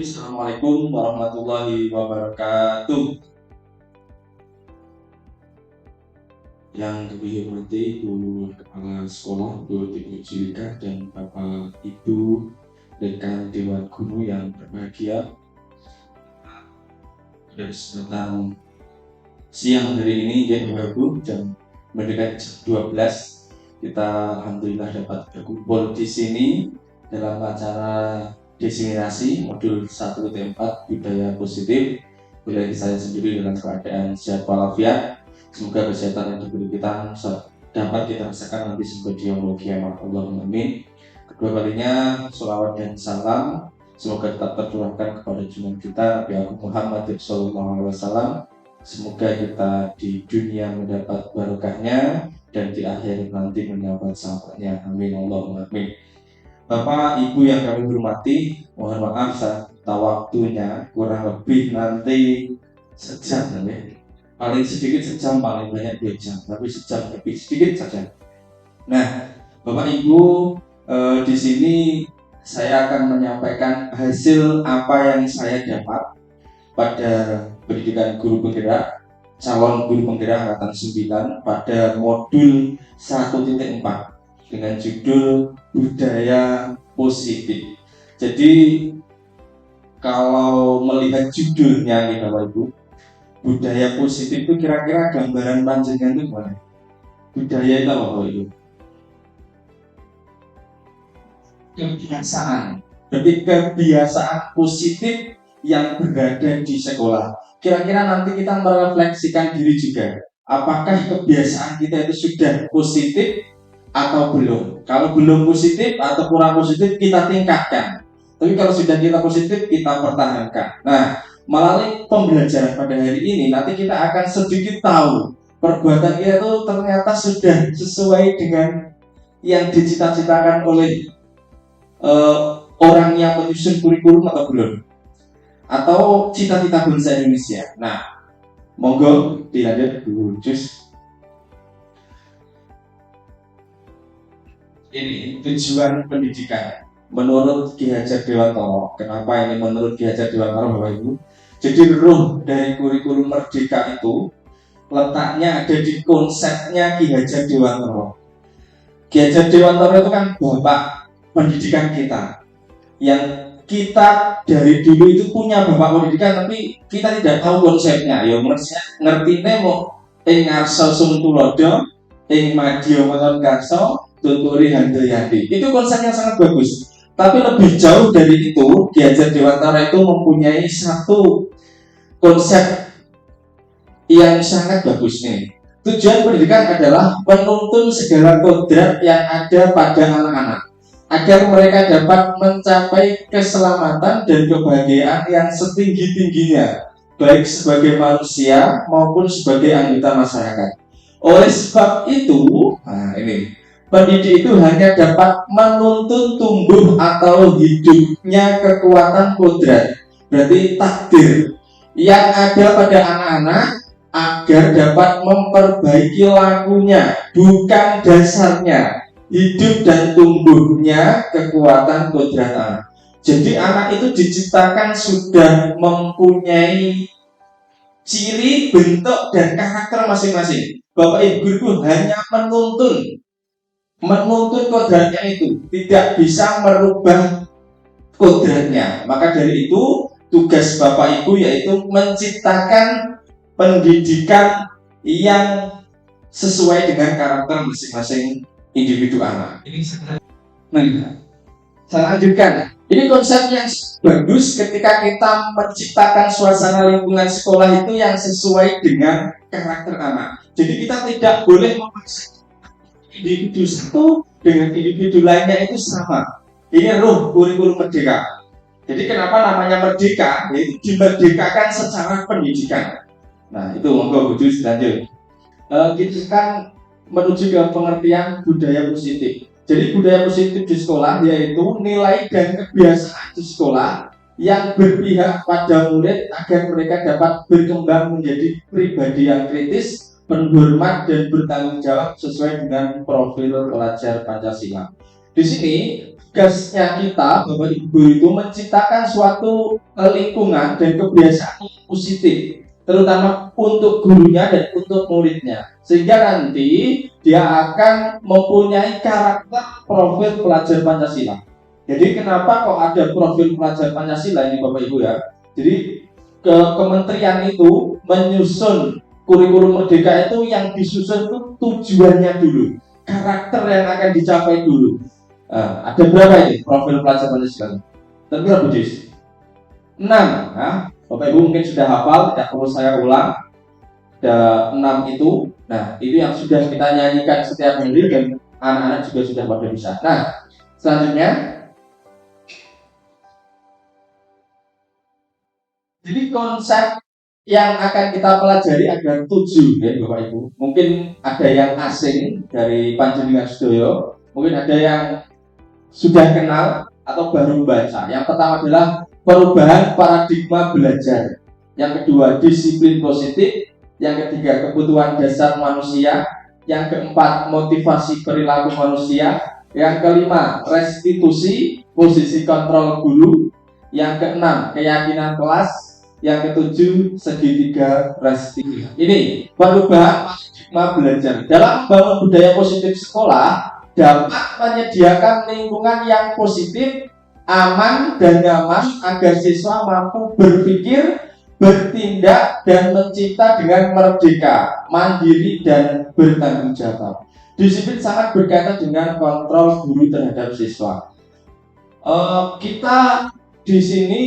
Assalamualaikum warahmatullahi wabarakatuh. Yang kami hormati Guru Kepala Sekolah Bu Ibu Cilika dan Bapak Ibu Dekan Dewan Guru yang berbahagia. Pada kesempatan siang hari ini ya Bapak Ibu, jam mendekati jam 12 kita alhamdulillah dapat berkumpul di sini dalam acara diseminasi modul 1T4 budaya positif budaya saya sendiri dalam keadaan sehat walafiat. Semoga kesehatan yang diberi kita dapat kita rasakan nanti sebagai Allah kiamat. Allahumma amin. Kedua kalinya sholawat dan salam semoga tetap tercurahkan kepada junjungan kita Nabi Agung Muhammad SAW. Semoga kita di dunia mendapat barokahnya dan di akhir nanti mendapat syafaatnya. Amin Allahumma amin. Bapak Ibu yang kami hormati, mohon maaf saat waktunya kurang lebih nanti sejam ya. Paling sedikit sejam, paling banyak 2 jam, tapi sejam lebih sedikit saja. Nah, Bapak Ibu, di sini saya akan menyampaikan hasil apa yang saya dapat pada pendidikan guru penggerak, calon guru penggerak angkatan 9 pada modul 1.4 dengan judul budaya positif. Jadi kalau melihat judulnya nih Bapak Ibu, budaya positif itu kira-kira gambaran panjenengan itu gimana? Budaya itu apa Bapak Ibu? Kebiasaan. Berarti kebiasaan positif yang berada di sekolah. Kira-kira nanti kita merefleksikan diri juga. Apakah kebiasaan kita itu sudah positif atau belum? Kalau belum positif atau kurang positif kita tingkatkan. Tapi kalau sudah kita positif kita pertahankan. Nah, melalui pembelajaran pada hari ini nanti kita akan sedikit tahu perbuatan kita itu ternyata sudah sesuai dengan yang dicita-citakan oleh orang yang menyusun kurikulum atau belum, atau cita-cita bangsa Indonesia. Nah, monggo dilanjut Bu Jus. Ini tujuan pendidikan menurut Ki Hajar Dewantara. Kenapa ini menurut Ki Hajar Dewantara Bapak Ibu? Jadi ruh dari kurikulum Merdeka itu letaknya ada di konsepnya Ki Hajar Dewantara. Ki Hajar Dewantara itu kan bapak pendidikan kita, yang kita dari dulu itu punya bapak pendidikan tapi kita tidak tahu konsepnya. Ya ngertine mau ing ngarsa sung tulodo, ing madya weton karsa tuturi handayati. Itu konsepnya sangat bagus. Tapi lebih jauh dari itu, Ki Hajar Dewantara itu mempunyai satu konsep yang sangat bagus nih. Tujuan pendidikan adalah menuntun segala kodrat yang ada pada anak-anak agar mereka dapat mencapai keselamatan dan kebahagiaan yang setinggi-tingginya, baik sebagai manusia maupun sebagai anggota masyarakat. Oleh sebab itu, pendidik itu hanya dapat menuntun tumbuh atau hidupnya kekuatan kodrat, berarti takdir yang ada pada anak-anak agar dapat memperbaiki lakunya, bukan dasarnya, hidup dan tumbuhnya kekuatan kodrat anak. Jadi anak itu diciptakan sudah mempunyai ciri, bentuk, dan karakter masing-masing. Bapak Ibu itu hanya menuntun kodratnya itu, tidak bisa merubah kodratnya. Maka dari itu tugas Bapak Ibu yaitu menciptakan pendidikan yang sesuai dengan karakter masing-masing individu anak. Nah, saya lanjutkan. Ini konsep yang bagus ketika kita menciptakan suasana lingkungan sekolah itu yang sesuai dengan karakter anak. Jadi kita tidak boleh memaksa individu satu dengan individu lainnya itu sama. Ini ruh kurikulum Merdeka. Jadi kenapa namanya Merdeka? Yaitu dimerdekakan secara pendidikan. Nah itu monggo Bu Jus lanjut. Kita kan menuju ke pengertian budaya positif. Jadi budaya positif di sekolah yaitu nilai dan kebiasaan di sekolah yang berpihak pada murid agar mereka dapat berkembang menjadi pribadi yang kritis, penghormat dan bertanggung jawab sesuai dengan profil pelajar Pancasila. Di sini tugasnya kita Bapak Ibu itu menciptakan suatu lingkungan dan kebiasaan positif, terutama untuk gurunya dan untuk muridnya, sehingga nanti dia akan mempunyai karakter profil pelajar Pancasila. Jadi kenapa kok ada profil pelajar Pancasila ini Bapak Ibu ya? Jadi kementerian itu menyusun kurikulum merdeka itu, yang disusun itu tujuannya dulu, karakter yang akan dicapai dulu. Ada berapa ini profil pelajar Pancasila? Tentu berapa Jis? 6. Nah, Bapak Ibu mungkin sudah hafal, tidak perlu saya ulang. Ada 6 itu. Nah, itu yang sudah kita nyanyikan setiap hari dan anak-anak juga sudah pada bisa. Nah, selanjutnya, jadi konsep yang akan kita pelajari ada 7 ya Bapak Ibu. Mungkin ada yang asing dari Panjenengan Sedoyo, mungkin ada yang sudah kenal atau baru baca. Yang pertama adalah perubahan paradigma belajar. Yang kedua, disiplin positif. Yang ketiga, kebutuhan dasar manusia. Yang keempat, motivasi perilaku manusia. Yang kelima, restitusi posisi kontrol guru. Yang keenam, keyakinan kelas. Yang ketujuh, segitiga restitusi. Ini perubahan paradigma belajar. Dalam membangun budaya positif sekolah dapat menyediakan lingkungan yang positif, aman dan nyaman agar siswa mampu berpikir, bertindak dan mencipta dengan merdeka, mandiri dan bertanggung jawab. Disiplin sangat berkaitan dengan kontrol guru terhadap siswa. Kita di sini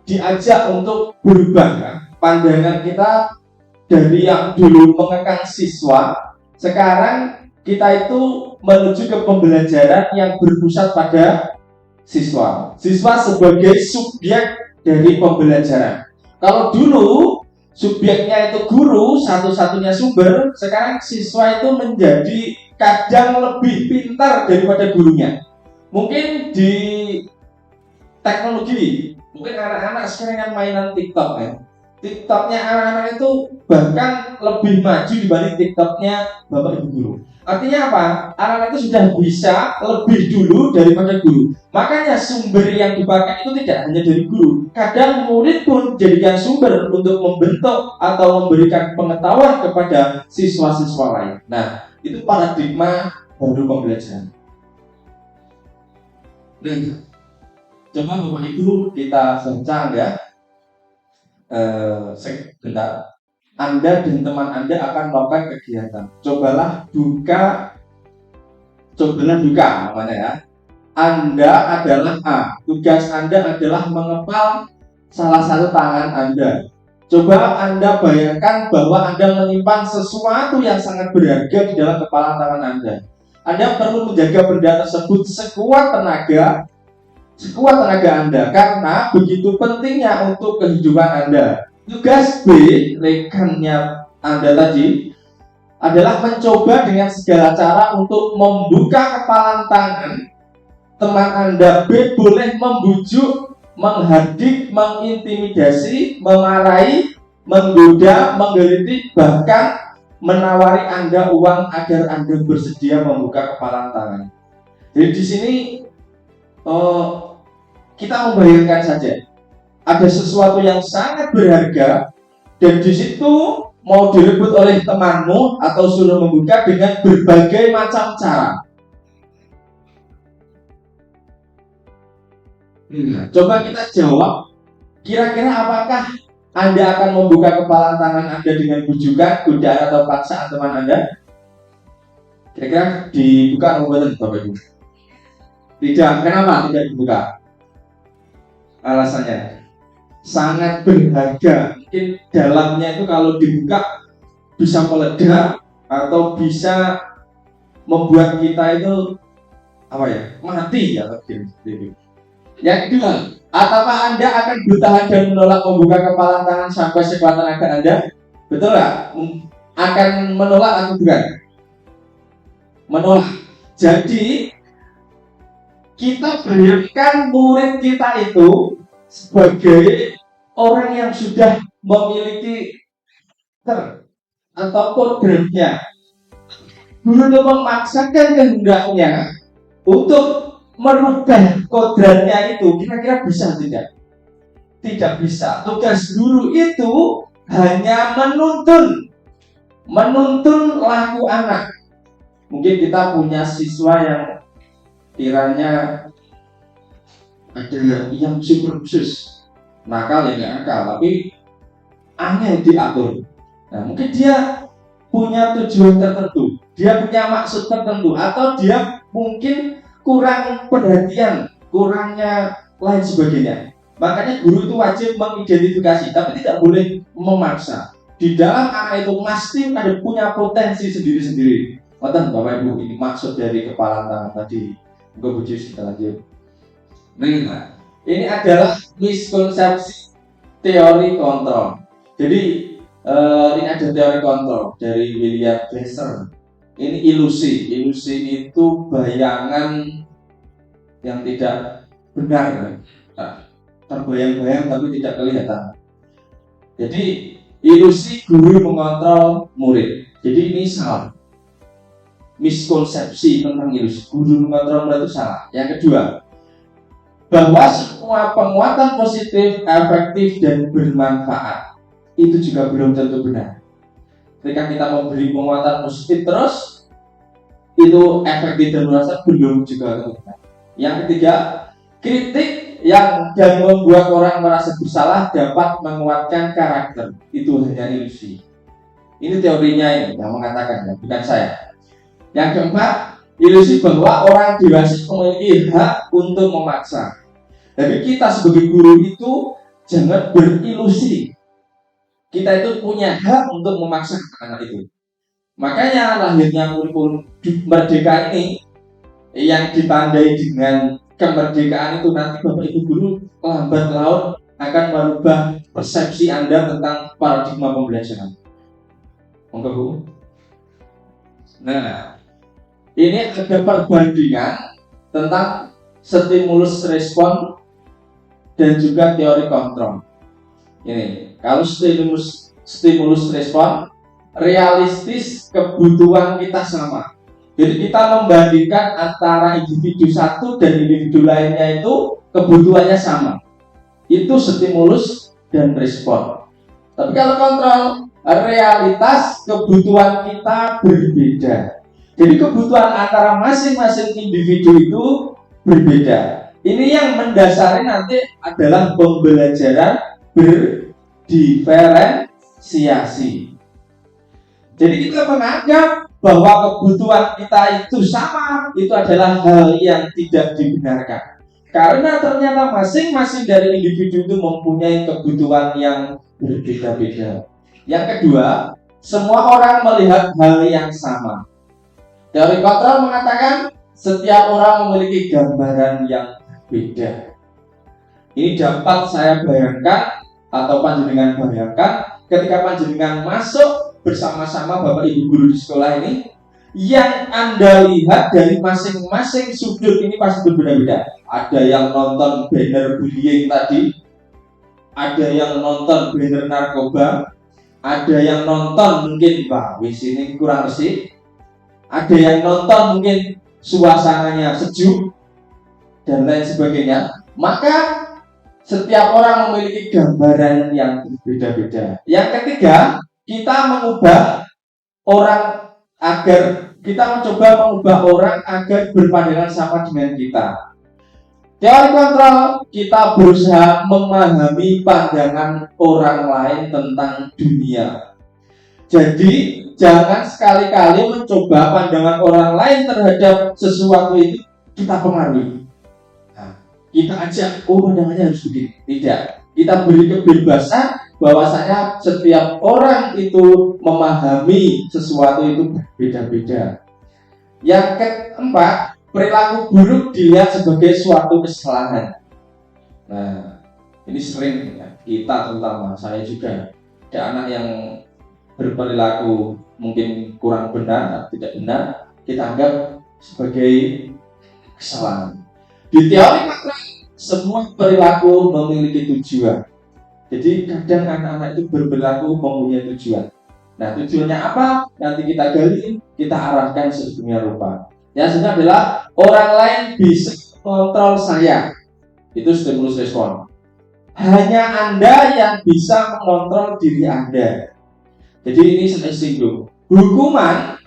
diajak untuk berubah kan? Pandangan kita dari yang dulu mengekang siswa, sekarang kita itu menuju ke pembelajaran yang berpusat pada siswa. Siswa sebagai subjek dari pembelajaran. Kalau dulu subjeknya itu guru, satu-satunya sumber, sekarang siswa itu menjadi kadang lebih pintar daripada gurunya. Mungkin di teknologi, mungkin anak-anak sekarang yang mainan TikTok ya. TikToknya anak-anak itu bahkan lebih maju dibanding TikToknya Bapak Ibu guru. Artinya apa? Anak-anak itu sudah bisa lebih dulu daripada guru. Makanya sumber yang dipakai itu tidak hanya dari guru. Kadang murid pun jadikan sumber untuk membentuk atau memberikan pengetahuan kepada siswa-siswa lain. Nah, itu paradigma baru pembelajaran. Dan coba Bapak Ibu kita sencang ya. Sebentar. Anda dan teman Anda akan melakukan kegiatan. Cobalah buka namanya ya. Anda adalah A. Tugas Anda adalah mengepal salah satu tangan Anda. Coba Anda bayangkan bahwa Anda menyimpan sesuatu yang sangat berharga di dalam kepala tangan Anda. Anda perlu menjaga benda tersebut sekuat tenaga Anda, karena begitu pentingnya untuk kehidupan Anda. Tugas B, rekannya Anda tadi, adalah mencoba dengan segala cara untuk membuka kepalan tangan teman Anda. B boleh membujuk, menghardik, mengintimidasi, memarahi, menggoda, menggelitik, bahkan menawari Anda uang agar Anda bersedia membuka kepalan tangan. Jadi di sini kita membayangkan saja ada sesuatu yang sangat berharga dan di situ mau direbut oleh temanmu atau suruh membuka dengan berbagai macam cara. Coba kita jawab, kira-kira apakah Anda akan membuka kepala tangan Anda dengan bujukan, godaan atau paksaan teman Anda? Kira-kira dibuka atau bukan Bapak Ibu? Tidak. Kenapa tidak dibuka? Alasannya sangat berharga. Mungkin dalamnya itu kalau dibuka bisa meledak atau bisa membuat kita itu mati ya. Yang kedua, apakah Anda akan bertahan dan menolak membuka kepala tangan sampai sekuat tenaga Anda? Betul nggak? Akan menolak atau bukan? Menolak. Jadi kita berikan murid kita itu sebagai orang yang sudah memiliki atau kodratnya. Guru itu memaksakan kehendaknya untuk merubah kodratnya itu, kira-kira bisa tidak? Tidak bisa. Tugas guru itu hanya menuntun laku anak. Mungkin kita punya siswa yang kiranya ada yang super khusus, nakal ya nggak nakal, tapi angel diatur. Nah, mungkin dia punya tujuan tertentu, dia punya maksud tertentu, atau dia mungkin kurang perhatian, kurangnya lain sebagainya. Makanya guru itu wajib mengidentifikasi, tapi tidak boleh memaksa. Di dalam anak itu pasti ada punya potensi sendiri-sendiri. Maka Bapak Ibu, ini maksud dari kepala tangan tadi. Gue bujuk kita lanjut. Nah, ini adalah miskonsepsi teori kontrol. Jadi ini ada teori kontrol dari William Glasser. Ini ilusi. Ilusi itu bayangan yang tidak benar, terbayang-bayang tapi tidak kelihatan. Jadi ilusi guru mengontrol murid. Jadi ini salah. Miskonsepsi tentang ilusi guru mengontrol murid itu salah. Yang kedua, bahwa semua penguatan positif, efektif dan bermanfaat itu juga belum tentu benar. Ketika kita memberi penguatan positif terus, itu efektif dan bermanfaat belum juga tentu benar. Yang ketiga, kritik yang dan membuat orang merasa bersalah dapat menguatkan karakter. Itu hanya ilusi. Ini teorinya ini yang mengatakan, bukan saya. Yang keempat, ilusi bahwa orang dewasa memiliki hak untuk memaksa. Jadi kita sebagai guru itu jangan berilusi. Kita itu punya hak untuk memaksa anak itu. Makanya lahirnya kurikulum merdeka ini yang ditandai dengan kemerdekaan itu, nanti Bapak Ibu guru lambat laun akan merubah persepsi Anda tentang paradigma pembelajaran. Monggo Bu. Nah, ini ada perbandingan tentang stimulus respon dan juga teori kontrol. Ini, kalau stimulus respon realistis, kebutuhan kita sama. Jadi kita membandingkan antara individu satu dan individu lainnya itu kebutuhannya sama. Itu stimulus dan respon. Tapi kalau kontrol, realitas kebutuhan kita berbeda. Jadi kebutuhan antara masing-masing individu itu berbeda. Ini yang mendasari nanti adalah pembelajaran berdiferensiasi. Jadi kita menganggap bahwa kebutuhan kita itu sama, itu adalah hal yang tidak dibenarkan. Karena ternyata masing-masing dari individu itu mempunyai kebutuhan yang berbeda-beda. Yang kedua, semua orang melihat hal yang sama. Teori kontrol mengatakan setiap orang memiliki gambaran yang berbeda. Ini dapat saya bayangkan atau panjenengan bayangkan ketika panjenengan masuk bersama-sama Bapak Ibu guru di sekolah ini, yang Anda lihat dari masing-masing sudut ini pasti berbeda-beda. Ada yang nonton banner bullying tadi, ada yang nonton banner narkoba, ada yang nonton mungkin wis ini kurang bersih, ada yang nonton mungkin suasananya sejuk dan lain sebagainya. Maka setiap orang memiliki gambaran yang berbeda-beda. Yang ketiga, kita mengubah orang agar kita mencoba mengubah orang agar berpandangan sama dengan kita. Teori kontrol, kita berusaha memahami pandangan orang lain tentang dunia. Jadi jangan sekali-kali mencoba pandangan orang lain terhadap sesuatu itu kita pengaruhi. Nah, kita ajak, pandangannya harus begini. Tidak, kita beri kebebasan bahwasanya setiap orang itu memahami sesuatu itu berbeda-beda. Yang keempat, perilaku buruk dilihat sebagai suatu kesalahan. Nah, ini sering ya, kita terutama saya juga ada anak yang berperilaku mungkin kurang benar, tidak benar, kita anggap sebagai kesalahan. Di teori makna semua perilaku memiliki tujuan. Jadi kadang anak-anak itu berperilaku mempunyai tujuan. Nah, tujuannya apa? Nanti kita gali, kita arahkan sedemikian rupa. Yang sebenarnya adalah orang lain bisa kontrol saya. Itu stimulus respon. Hanya Anda yang bisa mengontrol diri Anda. Jadi ini saya singgung. Hukuman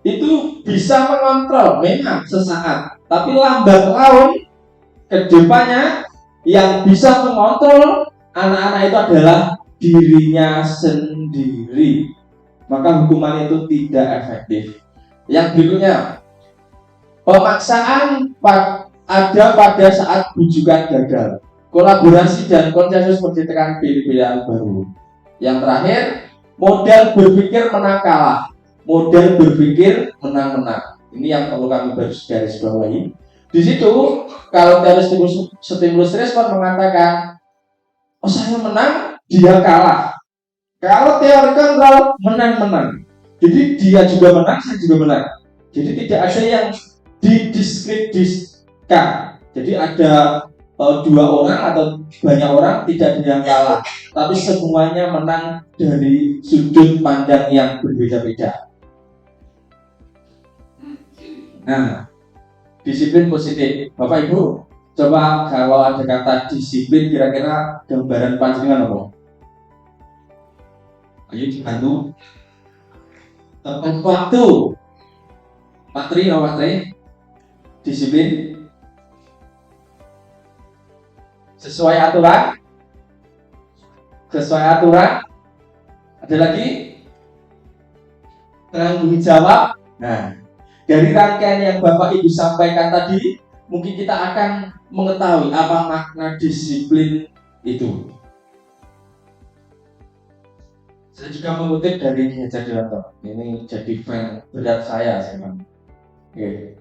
itu bisa mengontrol memang sesaat, tapi lambat laun kedepannya yang bisa mengontrol anak-anak itu adalah dirinya sendiri. Maka hukuman itu tidak efektif. Yang berikutnya, pemaksaan ada pada saat bujukan gagal. Kolaborasi dan konsensus menciptakan pilihan baru. Yang terakhir, model berpikir menang kalah. Model berpikir menang-menang. Ini yang perlu kami garis bawahi. Di situ, kalau teori stimulus respon mengatakan, oh saya menang, dia kalah. Kalau teori kontrol menang-menang. Jadi dia juga menang, saya juga menang. Jadi tidak ada yang didiskreditkan. Jadi ada dua orang atau banyak orang, tidak ada yang kalah, tapi semuanya menang dari sudut pandang yang berbeda-beda. Nah, disiplin positif, Bapak Ibu, coba kalau ada kata disiplin, kira-kira gambaran panjenengan apa? Ayo dibantu. Tepat waktu. Patri, disiplin. Sesuai aturan. Ada lagi? Tanggung jawab. Nah, dari rangkaian yang Bapak Ibu sampaikan tadi, mungkin kita akan mengetahui apa makna disiplin itu. Saya juga mengutip dari Ki Hajar Dewantara. Ini jadi fan berat saya memang. Oke.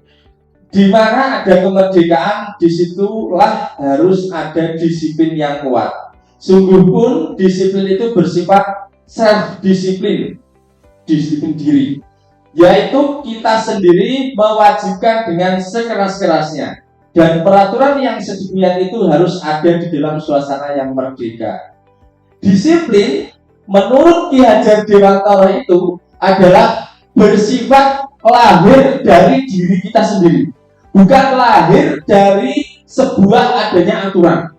Di mana ada kemerdekaan, disitulah harus ada disiplin yang kuat. Sungguh pun disiplin itu bersifat self-disiplin, disiplin diri, yaitu kita sendiri mewajibkan dengan sekeras-kerasnya. Dan peraturan yang sedemikian itu harus ada di dalam suasana yang merdeka. Disiplin menurut Ki Hajar Dewantara itu adalah bersifat lahir dari diri kita sendiri, bukan lahir dari sebuah adanya aturan.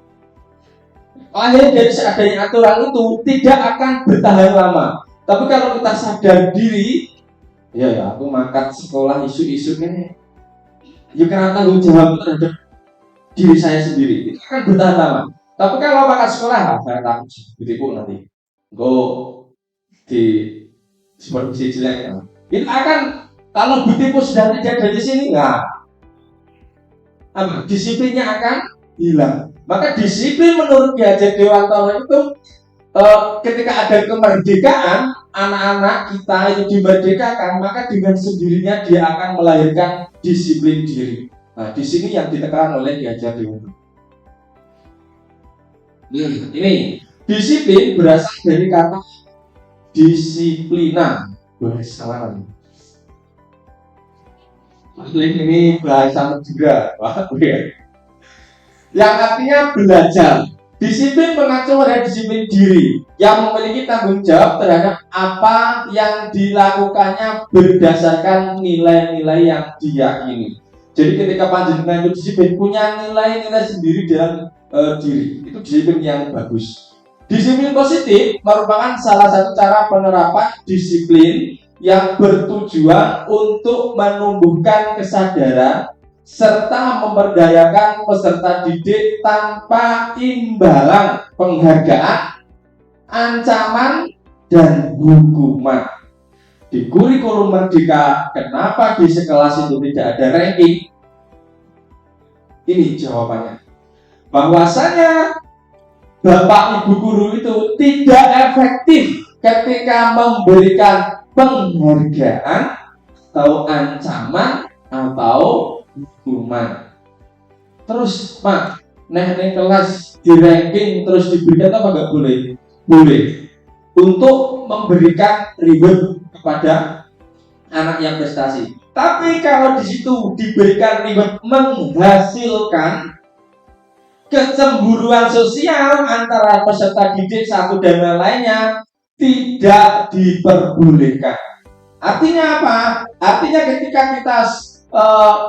Lahir dari seadanya aturan itu tidak akan bertahan lama. Tapi kalau kita sadar diri, ya aku mangkat sekolah isu-isu ini, ya karena tanggung jawab terhadap diri saya sendiri, itu akan bertahan lama. Tapi kalau mangkat sekolah, saya takut butiku nanti go di supervisi jelek, itu akan, kalau butiku sudah tidak dari sini, disiplinnya akan hilang. Maka disiplin menurut Ki Hajar Dewantara itu ketika ada kemerdekaan, anak-anak kita itu dimerdekakan, maka dengan sendirinya dia akan melahirkan disiplin diri. Nah, di sini yang ditekan oleh Ki Hajar Dewantara. Ini disiplin berasal dari kata disiplina. Bahasa ini bahasa juga, yang artinya belajar. Disiplin mengacu pada disiplin diri yang memiliki tanggung jawab terhadap apa yang dilakukannya berdasarkan nilai-nilai yang diyakini. Jadi ketika panjenengan itu disiplin, punya nilai-nilai sendiri dalam diri, itu disiplin yang bagus. Disiplin positif merupakan salah satu cara penerapan disiplin yang bertujuan untuk menumbuhkan kesadaran serta memberdayakan peserta didik tanpa imbalan penghargaan, ancaman, dan hukuman. Di kurikulum Merdeka, kenapa di sekelas itu tidak ada ranking? Ini jawabannya. Bahwasanya Bapak Ibu guru itu tidak efektif ketika memberikan penghargaan atau ancaman atau hukuman. Terus Pak, nek kelas di ranking terus diberikan apa nggak boleh? Boleh. Untuk memberikan reward kepada anak yang prestasi. Tapi kalau di situ diberikan reward menghasilkan kecemburuan sosial antara peserta didik satu dan yang lainnya, tidak diperbolehkan. Artinya apa? Artinya ketika kita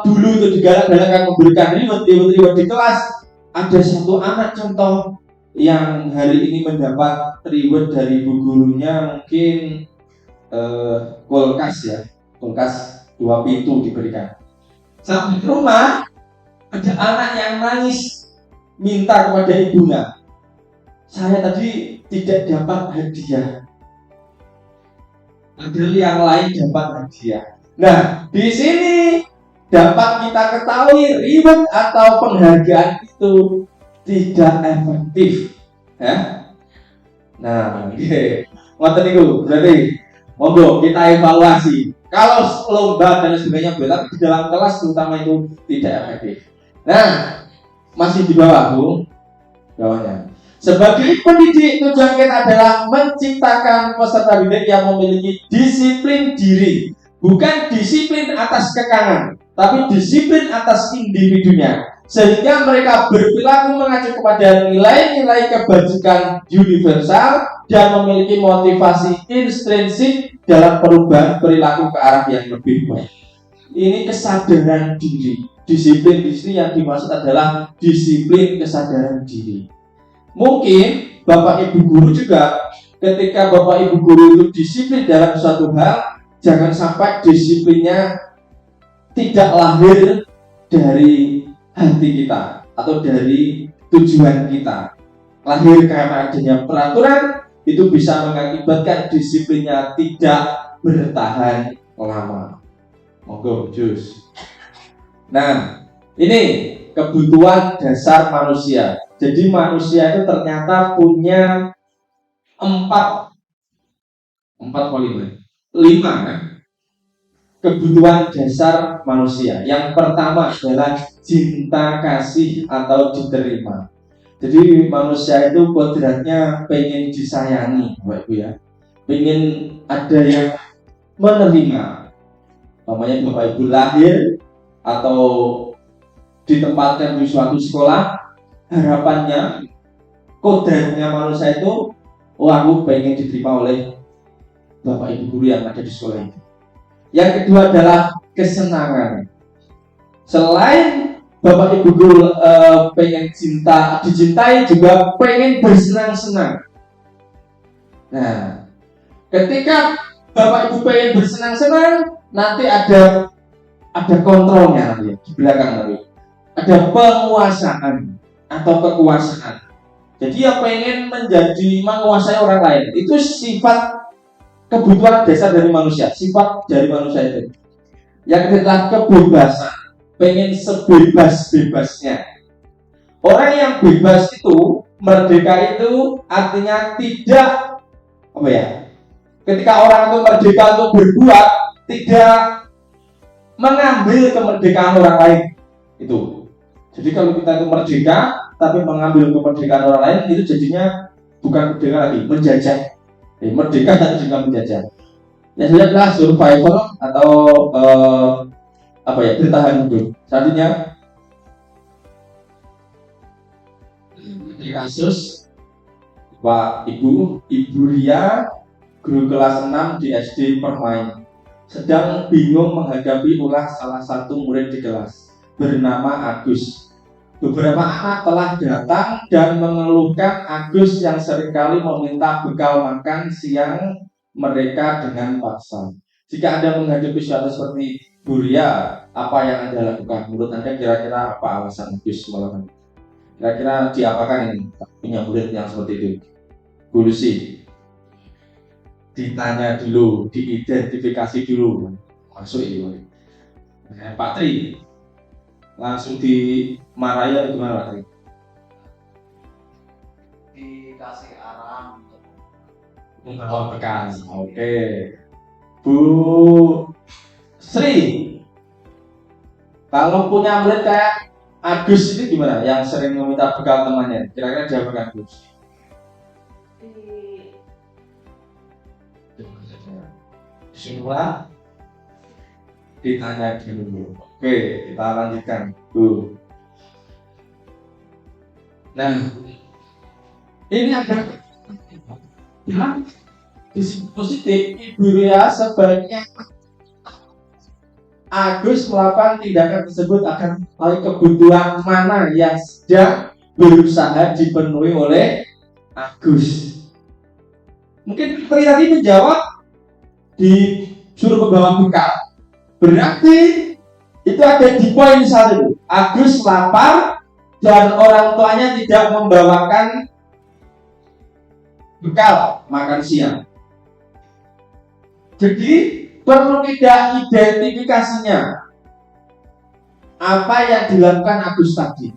dulu itu digalak-galakkan memberikan reward di kelas, ada satu anak contoh yang hari ini mendapat reward dari bu gurunya mungkin kulkas ya, kulkas 2 pintu diberikan. Sampai ke rumah ada anak yang nangis minta kepada ibunya, saya tadi tidak dapat hadiah, padahal yang lain dapat hadiah. Nah, di sini dapat kita ketahui reward atau penghargaan itu tidak efektif, ya. Nah, ngoten niku berarti monggo kita evaluasi. Kalau lomba dan sebagainya boleh, tapi di dalam kelas terutama itu tidak efektif. Nah, masih di bawah, Bu. Bawahnya. Sebagai pendidik, tujuan kita adalah menciptakan peserta didik yang memiliki disiplin diri, bukan disiplin atas kekangan, tapi disiplin atas individunya, sehingga mereka berperilaku mengacu kepada nilai-nilai kebajikan universal dan memiliki motivasi intrinsik dalam perubahan perilaku ke arah yang lebih baik. Ini kesadaran diri. Disiplin di sini yang dimaksud adalah disiplin kesadaran diri. Mungkin Bapak Ibu guru juga, ketika Bapak Ibu guru itu disiplin dalam suatu hal, jangan sampai disiplinnya tidak lahir dari hati kita atau dari tujuan kita. Lahir karena adanya peraturan, itu bisa mengakibatkan disiplinnya tidak bertahan lama. Monggo, jus. Nah, ini kebutuhan dasar manusia. Jadi manusia itu ternyata punya 5 kan? Kebutuhan dasar manusia. Yang pertama adalah cinta kasih atau diterima. Jadi manusia itu kodratnya pengen disayangi, Bapak Ibu ya. Pengen ada yang menerima. Namanya Bapak Ibu lahir atau ditempatkan di suatu sekolah, harapannya, kodratnya manusia itu, aku pengen diterima oleh Bapak Ibu guru yang ada di sekolah itu. Yang kedua adalah kesenangan. Selain Bapak Ibu guru pengen dicintai, juga pengen bersenang-senang. Nah, ketika Bapak Ibu pengen bersenang-senang, nanti ada kontrolnya nanti di belakang nanti. Ada penguasaan atau kekuasaan. Jadi yang pengen menguasai orang lain, itu sifat kebutuhan dasar dari manusia, sifat dari manusia itu. Yang ketiga kebebasan, pengen sebebas-bebasnya. Orang yang bebas itu, merdeka itu artinya tidak ketika orang itu merdeka untuk berbuat, tidak mengambil kemerdekaan orang lain itu. Jadi kalau kita itu merdeka tapi mengambil kemerdekaan orang lain, itu jadinya bukan merdeka lagi, menjajah. Merdeka tapi juga menjajah. Yang adalah survivor atau bertahan hidup. Selanjutnya di kasus Pak Ibu Ria, guru kelas 6 di SD Permai, sedang bingung menghadapi ulah salah satu murid di kelas bernama Agus. Beberapa anak telah datang dan mengeluhkan Agus yang seringkali meminta bekal makan siang mereka dengan paksa. Jika Anda menghadapi suatu seperti Bu Ria, apa yang Anda lakukan? Menurut Anda kira-kira apa alasan Agus melakukan? Kira-kira diapakan ini punya murid yang seperti itu? Bu Lucy, ditanya dulu, diidentifikasi dulu, masuk itu. Pak Tri, langsung dimarahi atau gimana Pak Tri? Dikasih arahan untuk bekas. Oke. Bu Sri, kalau punya murid kayak Agus ini gimana? Yang sering meminta bekal temannya, kira-kira diapakan Gus? Semua ditanya dulu. Oke, kita lanjutkan. Tuh. Nah, ini ada sisi positif. Ibu Ria sebaiknya Agus melakukan tindakan tersebut agar tahu kebutuhan mana yang sedang berusaha dipenuhi oleh Agus. Mungkin Putri tadi menjawab disuruh membawa bekal. Berarti itu ada di poin 1. Agus lapar dan orang tuanya tidak membawakan bekal makan siang. Jadi perlu tidak identifikasinya apa yang dilakukan Agus tadi.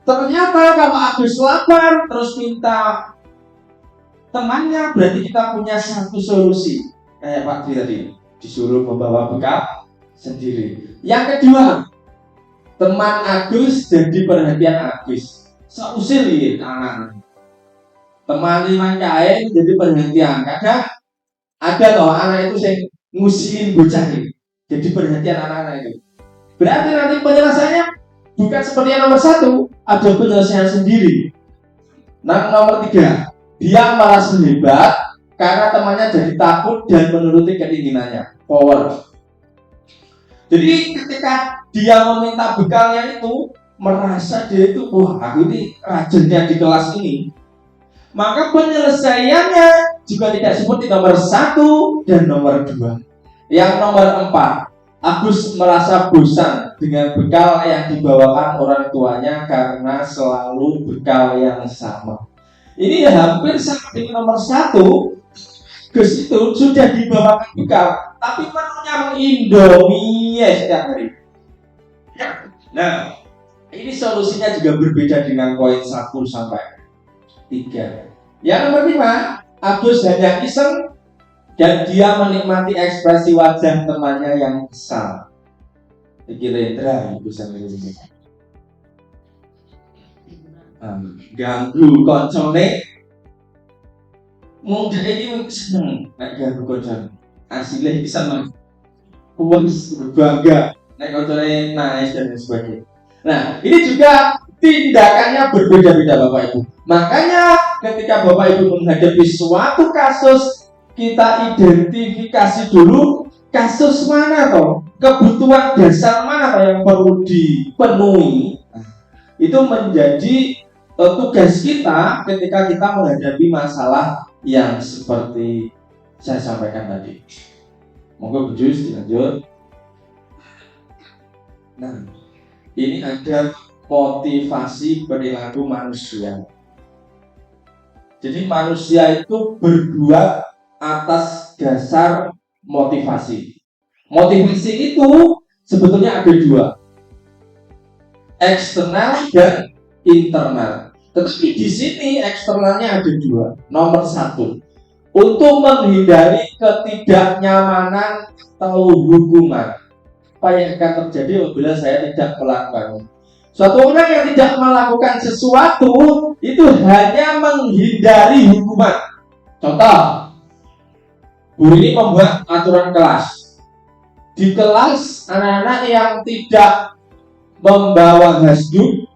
Ternyata kalau Agus lapar terus minta temannya, berarti kita punya satu solusi. Kayak Pak Dwi tadi, disuruh membawa bekal sendiri. Yang kedua, teman Agus jadi perhatian Agus. Seusil anak. Teman lima kae jadi perhatian. Kadang ada loh anak itu yang ngusilin bocah ini, jadi perhatian anak-anak itu. Berarti nanti penyelesaiannya bukan seperti yang nomor 1, ada penyelesaian sendiri. Nah, nomor 3, dia merasa hebat karena temannya jadi takut dan menuruti keinginannya. Power. Jadi ketika dia meminta bekalnya itu, merasa dia itu, wah aku ini rajinnya di kelas ini. Maka penyelesaiannya juga tidak seperti nomor 1 dan nomor 2. Yang nomor 4, Agus merasa bosan dengan bekal yang dibawakan orang tuanya karena selalu bekal yang sama. Ini hampir sama dengan nomor 1. Gus itu sudah dibawakan bekal, tapi menunya Indomie setiap hari. Nah, ini solusinya juga berbeda dengan poin 1 sampai 3. Yang nomor 5, Agus hanya iseng dan dia menikmati ekspresi wajah temannya yang kesal. Kira-kira bisa begini. Ganggu koncone. Mungkin ini seneng naik ganggu koncone. Hasilnya bisa puas berbangga naik koncone nice dan sebagainya. Nah, ini juga tindakannya berbeda-beda Bapak Ibu. Makanya ketika Bapak Ibu menghadapi suatu kasus, kita identifikasi dulu kasus mana toh, kebutuhan dasar mana toh yang perlu dipenuhi. Itu menjadi tugas kita ketika kita menghadapi masalah yang seperti saya sampaikan tadi. Monggo Bujus dilanjut. Nah, ini ada motivasi perilaku manusia. Jadi manusia itu berbuat atas dasar motivasi. Motivasi itu sebetulnya ada 2, eksternal dan internal. Tetapi di sini eksternalnya ada 2. Nomor 1, untuk menghindari ketidaknyamanan atau hukuman. Apa yang akan terjadi apabila saya tidak melakukannya? Suatu orang yang tidak melakukan sesuatu itu hanya menghindari hukuman. Contoh, guru ini membuat aturan kelas. Di kelas anak-anak yang tidak membawa hasduk,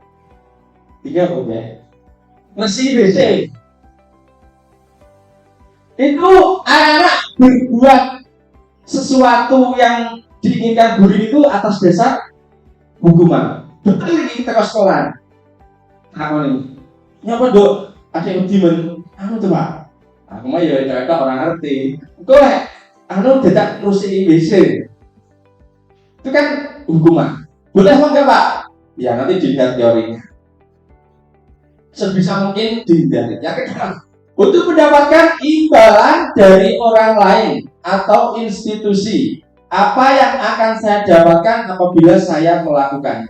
3 boleh mesti BC. Itu anak-anak berbuat sesuatu yang diinginkan guru itu atas dasar hukuman. Betul ini kita ke sekolah. Aku nih, nyapa dok? Ada yang dimen, anu tuh pak. Aku mah ya cocok orang ngerti. Kau anu tidak rusi IBC. Itu kan hukuman. Boleh enggak pak? Ya nanti dilihat teorinya. Sebisa mungkin dihindari. Yang kedua, untuk mendapatkan imbalan dari orang lain atau institusi, apa yang akan saya dapatkan apabila saya melakukannya?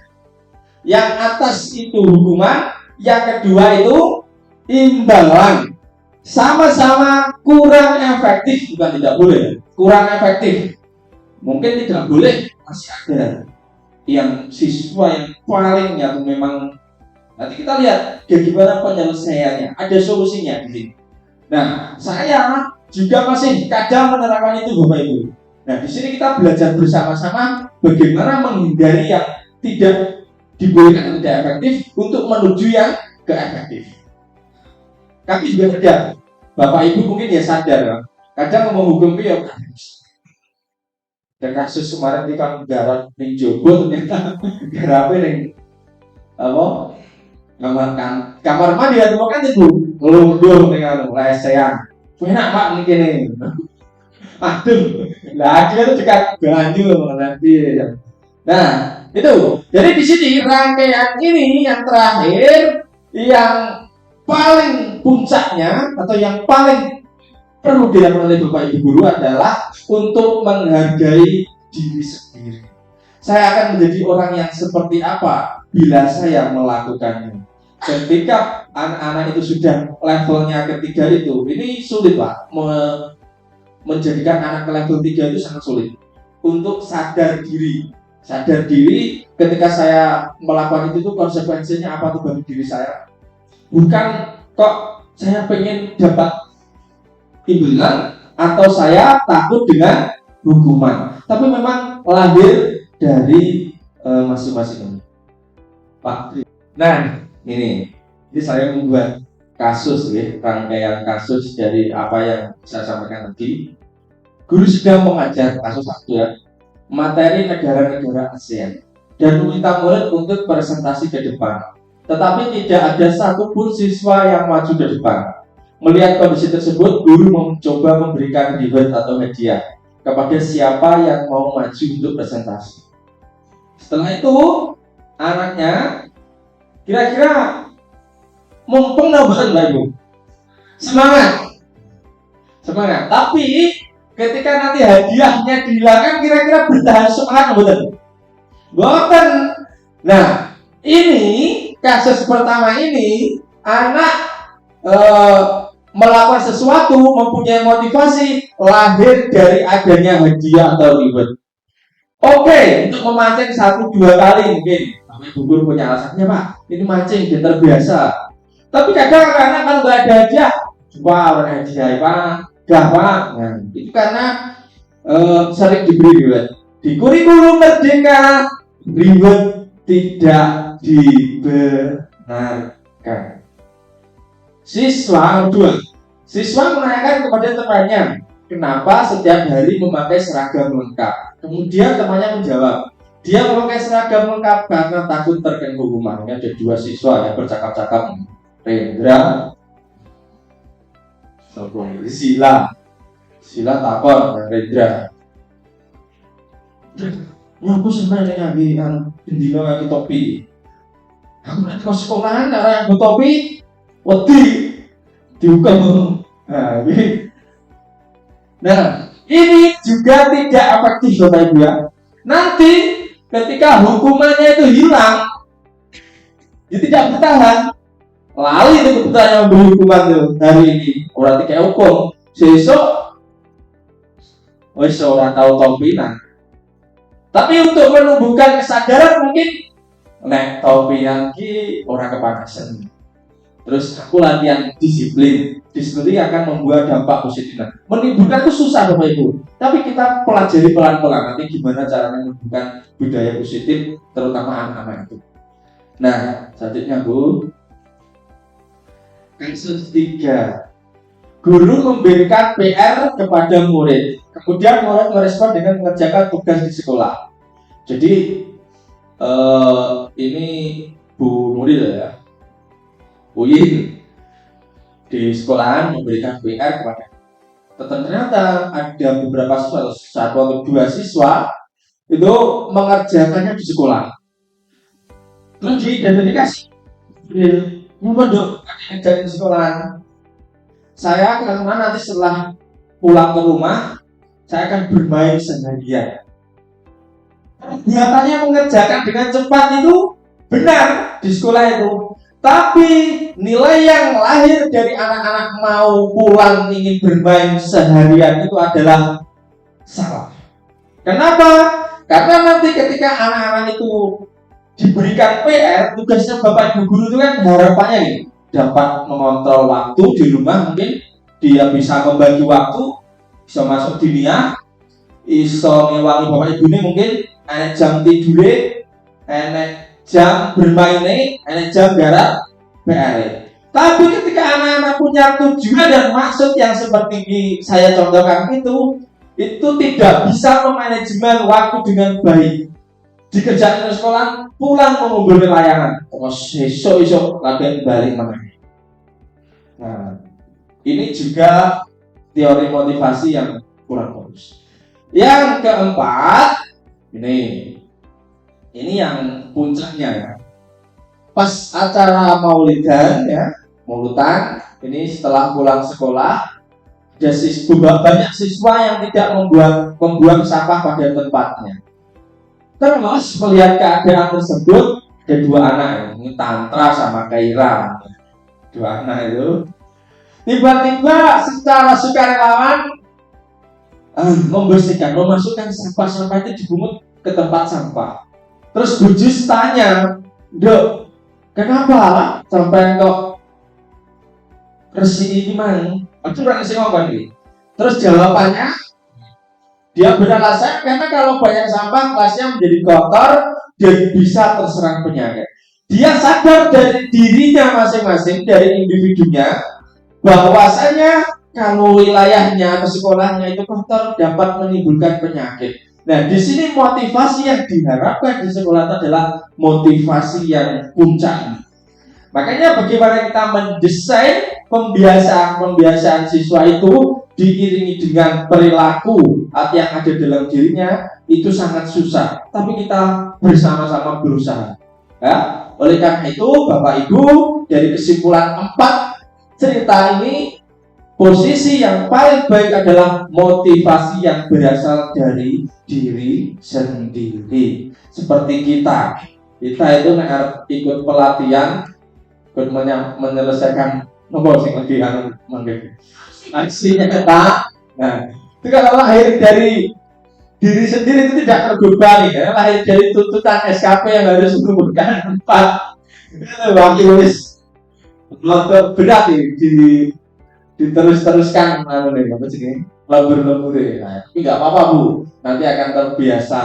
Yang atas itu hukuman, yang kedua itu imbalan. Sama-sama kurang efektif, bukan tidak boleh, kurang efektif. Mungkin tidak boleh, masih ada yang siswa yang paling yang memang nanti kita lihat bagaimana penyelesaiannya, ada solusinya di sini. Nah, saya juga masih kadang menerapkan itu Bapak Ibu. Nah, di sini kita belajar bersama-sama bagaimana menghindari yang tidak dibolehkan atau tidak efektif untuk menuju yang keefektif. Kami juga sadar, Bapak Ibu mungkin ya sadar ya, kadang ngomong hukum itu ya dan kasus kemarin di Kamanggaran ning Jogo ternyata garape ning apa kamar mandi ditemukan itu ngelunduh ning anu lesehan. Enak Pak ning kene. Aduh, lah dia tuh dekat banyu nanti. Nah, itu. Jadi di sini rangkaian ini yang terakhir yang paling puncaknya atau yang paling perlu dilakukan oleh Bapak Ibu guru adalah untuk menghargai diri sendiri. Saya akan menjadi orang yang seperti apa bila saya melakukannya. Ketika anak-anak itu sudah levelnya ketiga itu, ini sulit Pak. Menjadikan anak ke level 3 itu sangat sulit. Untuk sadar diri. Sadar diri ketika saya melakukan itu konsekuensinya apa tuh bagi diri saya. Bukan kok saya pengen dapat imbalan atau saya takut dengan hukuman, tapi memang lahir dari masing-masing Pak. Nah ini saya membuat kasus ya, rangkaian kasus dari apa yang saya sampaikan tadi. Guru sedang mengajar kasus satu ya, materi negara-negara ASEAN dan meminta murid untuk presentasi ke depan, tetapi tidak ada satupun siswa yang maju ke depan. Melihat kondisi tersebut, guru mencoba memberikan reward atau hadiah kepada siapa yang mau maju untuk presentasi. Setelah itu, anaknya kira-kira mumpung nambahan Mbak Ibu, semangat. Tapi ketika nanti hadiahnya dihilangkan, kira-kira bertahan semangat boten. Nah, ini kasus pertama ini anak melakukan sesuatu, mempunyai motivasi lahir dari adanya hadiah atau reward. Oke, untuk memancing 1-2 kali mungkin Bapak Ibu guru punya alasannya Pak, ini mancing dan terbiasa. Tapi kadang karena kalau nggak ada hadiah, wah orang hadiah Pak, gak Pak. Nah, itu karena sering diberi reward. Di kurikulum merdeka reward tidak dibenarkan. Siswa menanyakan kepada temannya, kenapa setiap hari memakai seragam lengkap? Kemudian temannya menjawab, dia memakai seragam lengkap karena takut terkena hukuman. Ada 2 siswa yang bercakap-cakap, Rendra, Sila takon Rendra. Aku sebenarnya lagi dino lagi topi. Aku nanti ke sekolahan karena aku topi. Wedi dihukum. Nah, ini juga tidak efektif Bapak Ibu ya. Nanti ketika hukumannya itu hilang, dia tidak bertahan. Lalu itu kebetulan yang memberi hukuman tuh hari ini orang tidak hukum. Besok, orang tahu tompinan. Tapi untuk menumbuhkan kesadaran mungkin, nek tompinan ki orang kepanasan. Terus aku latihan disiplin ini akan membuat dampak positif. Menimbulkan itu susah Bapak Ibu, tapi kita pelajari pelan-pelan nanti gimana caranya menumbuhkan budaya positif terutama anak-anak itu. Nah, selanjutnya Bu, kasus 3, guru memberikan PR kepada murid, kemudian murid merespon dengan mengerjakan tugas di sekolah. Jadi ini Bu Nuril ya, Uyin di sekolahan memberikan PR kepada. Ternyata ada beberapa siswa, 1 atau 2 siswa itu mengerjakannya di sekolah. Terus diidentifikasi, kerja di sekolahan. Saya karena nanti setelah pulang ke rumah, saya akan bermain seharian. Nyatanya mengerjakan dengan cepat itu benar di sekolah itu. Tapi nilai yang lahir dari anak-anak mau pulang ingin bermain seharian itu adalah salah. Kenapa? Karena nanti ketika anak-anak itu diberikan PR, tugasnya Bapak Ibu guru itu kan harapannya nih, dapat mengontrol waktu di rumah, mungkin dia bisa membagi waktu, bisa masuk dunia, iso ngewangi bapak ibune mungkin, enek jam tidure, enek jam bermainnya, enek jam garap PR. Tapi ketika anak-anak punya tujuan dan maksud yang seperti saya contohkan itu tidak bisa memanajemen waktu dengan baik. Dikerjakan di sekolah, pulang mengumpulkan layangan, terus esok lagi balik mana. Nah, ini juga teori motivasi yang kurang bagus. Yang keempat, ini yang puncaknya ya. Pas acara maulidan ya, maulutan, ini setelah pulang sekolah, ada banyak siswa yang tidak membuang sampah pada tempatnya. Terus melihat keadaan tersebut, ada dua anak ini Tantra sama Kaira, dua anak itu tiba-tiba secara sukarelawan memasukkan sampah-sampah itu dibungut ke tempat sampah. Terus Bu Jus tanya, "Dok, kenapa sampai kok resi ini mang?" Aku resi ngomong ini. Terus jawabannya, dia beralasan karena kalau banyak sampah kelasnya menjadi kotor dan bisa terserang penyakit. Dia sadar dari dirinya masing-masing, dari individunya, bahwasanya kalau wilayahnya atau sekolahnya itu kotor dapat menimbulkan penyakit. Nah, di sini motivasi yang diharapkan di sekolah itu adalah motivasi yang puncak. Makanya bagaimana kita mendesain pembiasaan siswa itu diiringi dengan perilaku yang ada dalam dirinya itu sangat susah. Tapi kita bersama-sama berusaha. Ya, oleh karena itu Bapak Ibu, dari kesimpulan 4 cerita ini, posisi yang paling baik adalah motivasi yang berasal dari diri sendiri. Seperti kita itu ikut pelatihan, ikut menyelesaikan nomor sing lagi aksinya kita. Nah, itu kalau lahir dari diri sendiri itu tidak terbebani ya, lahir dari tuntutan SKP yang harus mengumpulkan 4 wakil wis berat diteruskan apa sih lembur ya. Tapi nggak apa-apa Bu, nanti akan terbiasa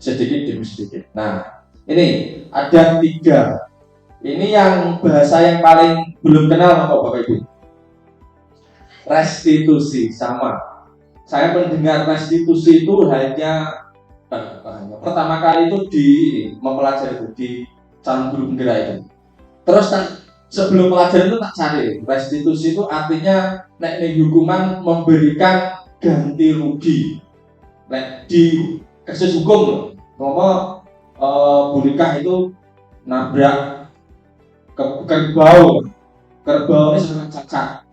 sedikit demi sedikit. Nah, ini ada 3. Ini yang bahasa yang paling belum kenal kok Bapak Ibu. Restitusi, sama. Saya mendengar restitusi itu hanya pertama kali itu mempelajari itu di calon guru penggerak itu. Terus sebelum pelajaran itu tak cari. Restitusi itu artinya nek hukuman memberikan ganti rugi. Nek di kasus hukum loh, Bu Nikah itu nabrak kerbau ini sangat cacat,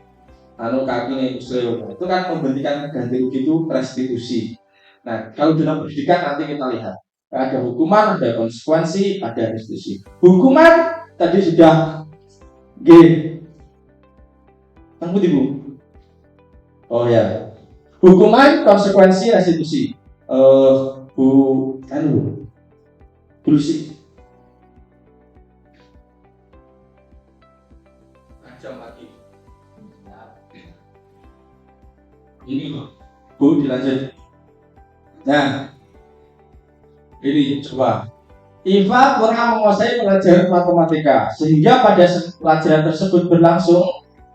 kaki ini itu kan memberikan ganti rugi, itu restitusi. Nah, kalau dalam pendidikan nanti kita lihat ada hukuman, ada konsekuensi, ada restitusi. Hukuman tadi sudah tanggung Ibu. Oh ya, hukuman, konsekuensi, restitusi. Dulu sih jam lagi. Ini Bu dilanjut. Nah, ini coba. Iva kurang menguasai pelajaran matematika, sehingga pada pelajaran tersebut berlangsung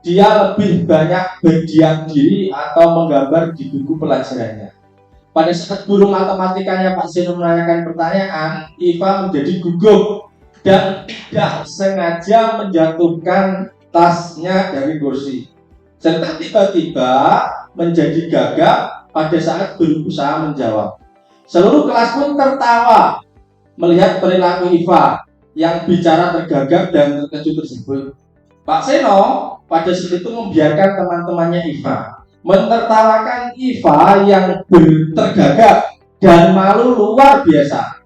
dia lebih banyak berdiam diri atau menggambar di buku pelajarannya. Pada saat guru matematikanya Pak Sino menanyakan pertanyaan, Iva menjadi gugup dan tidak sengaja menjatuhkan tasnya dari kursi, serta tiba-tiba menjadi gagap pada saat berusaha menjawab. Seluruh kelas pun tertawa melihat perilaku Iva yang bicara tergagap dan terkejut tersebut. Pak Seno pada saat itu membiarkan teman-temannya Iva menertawakan Iva yang tergagap dan malu luar biasa,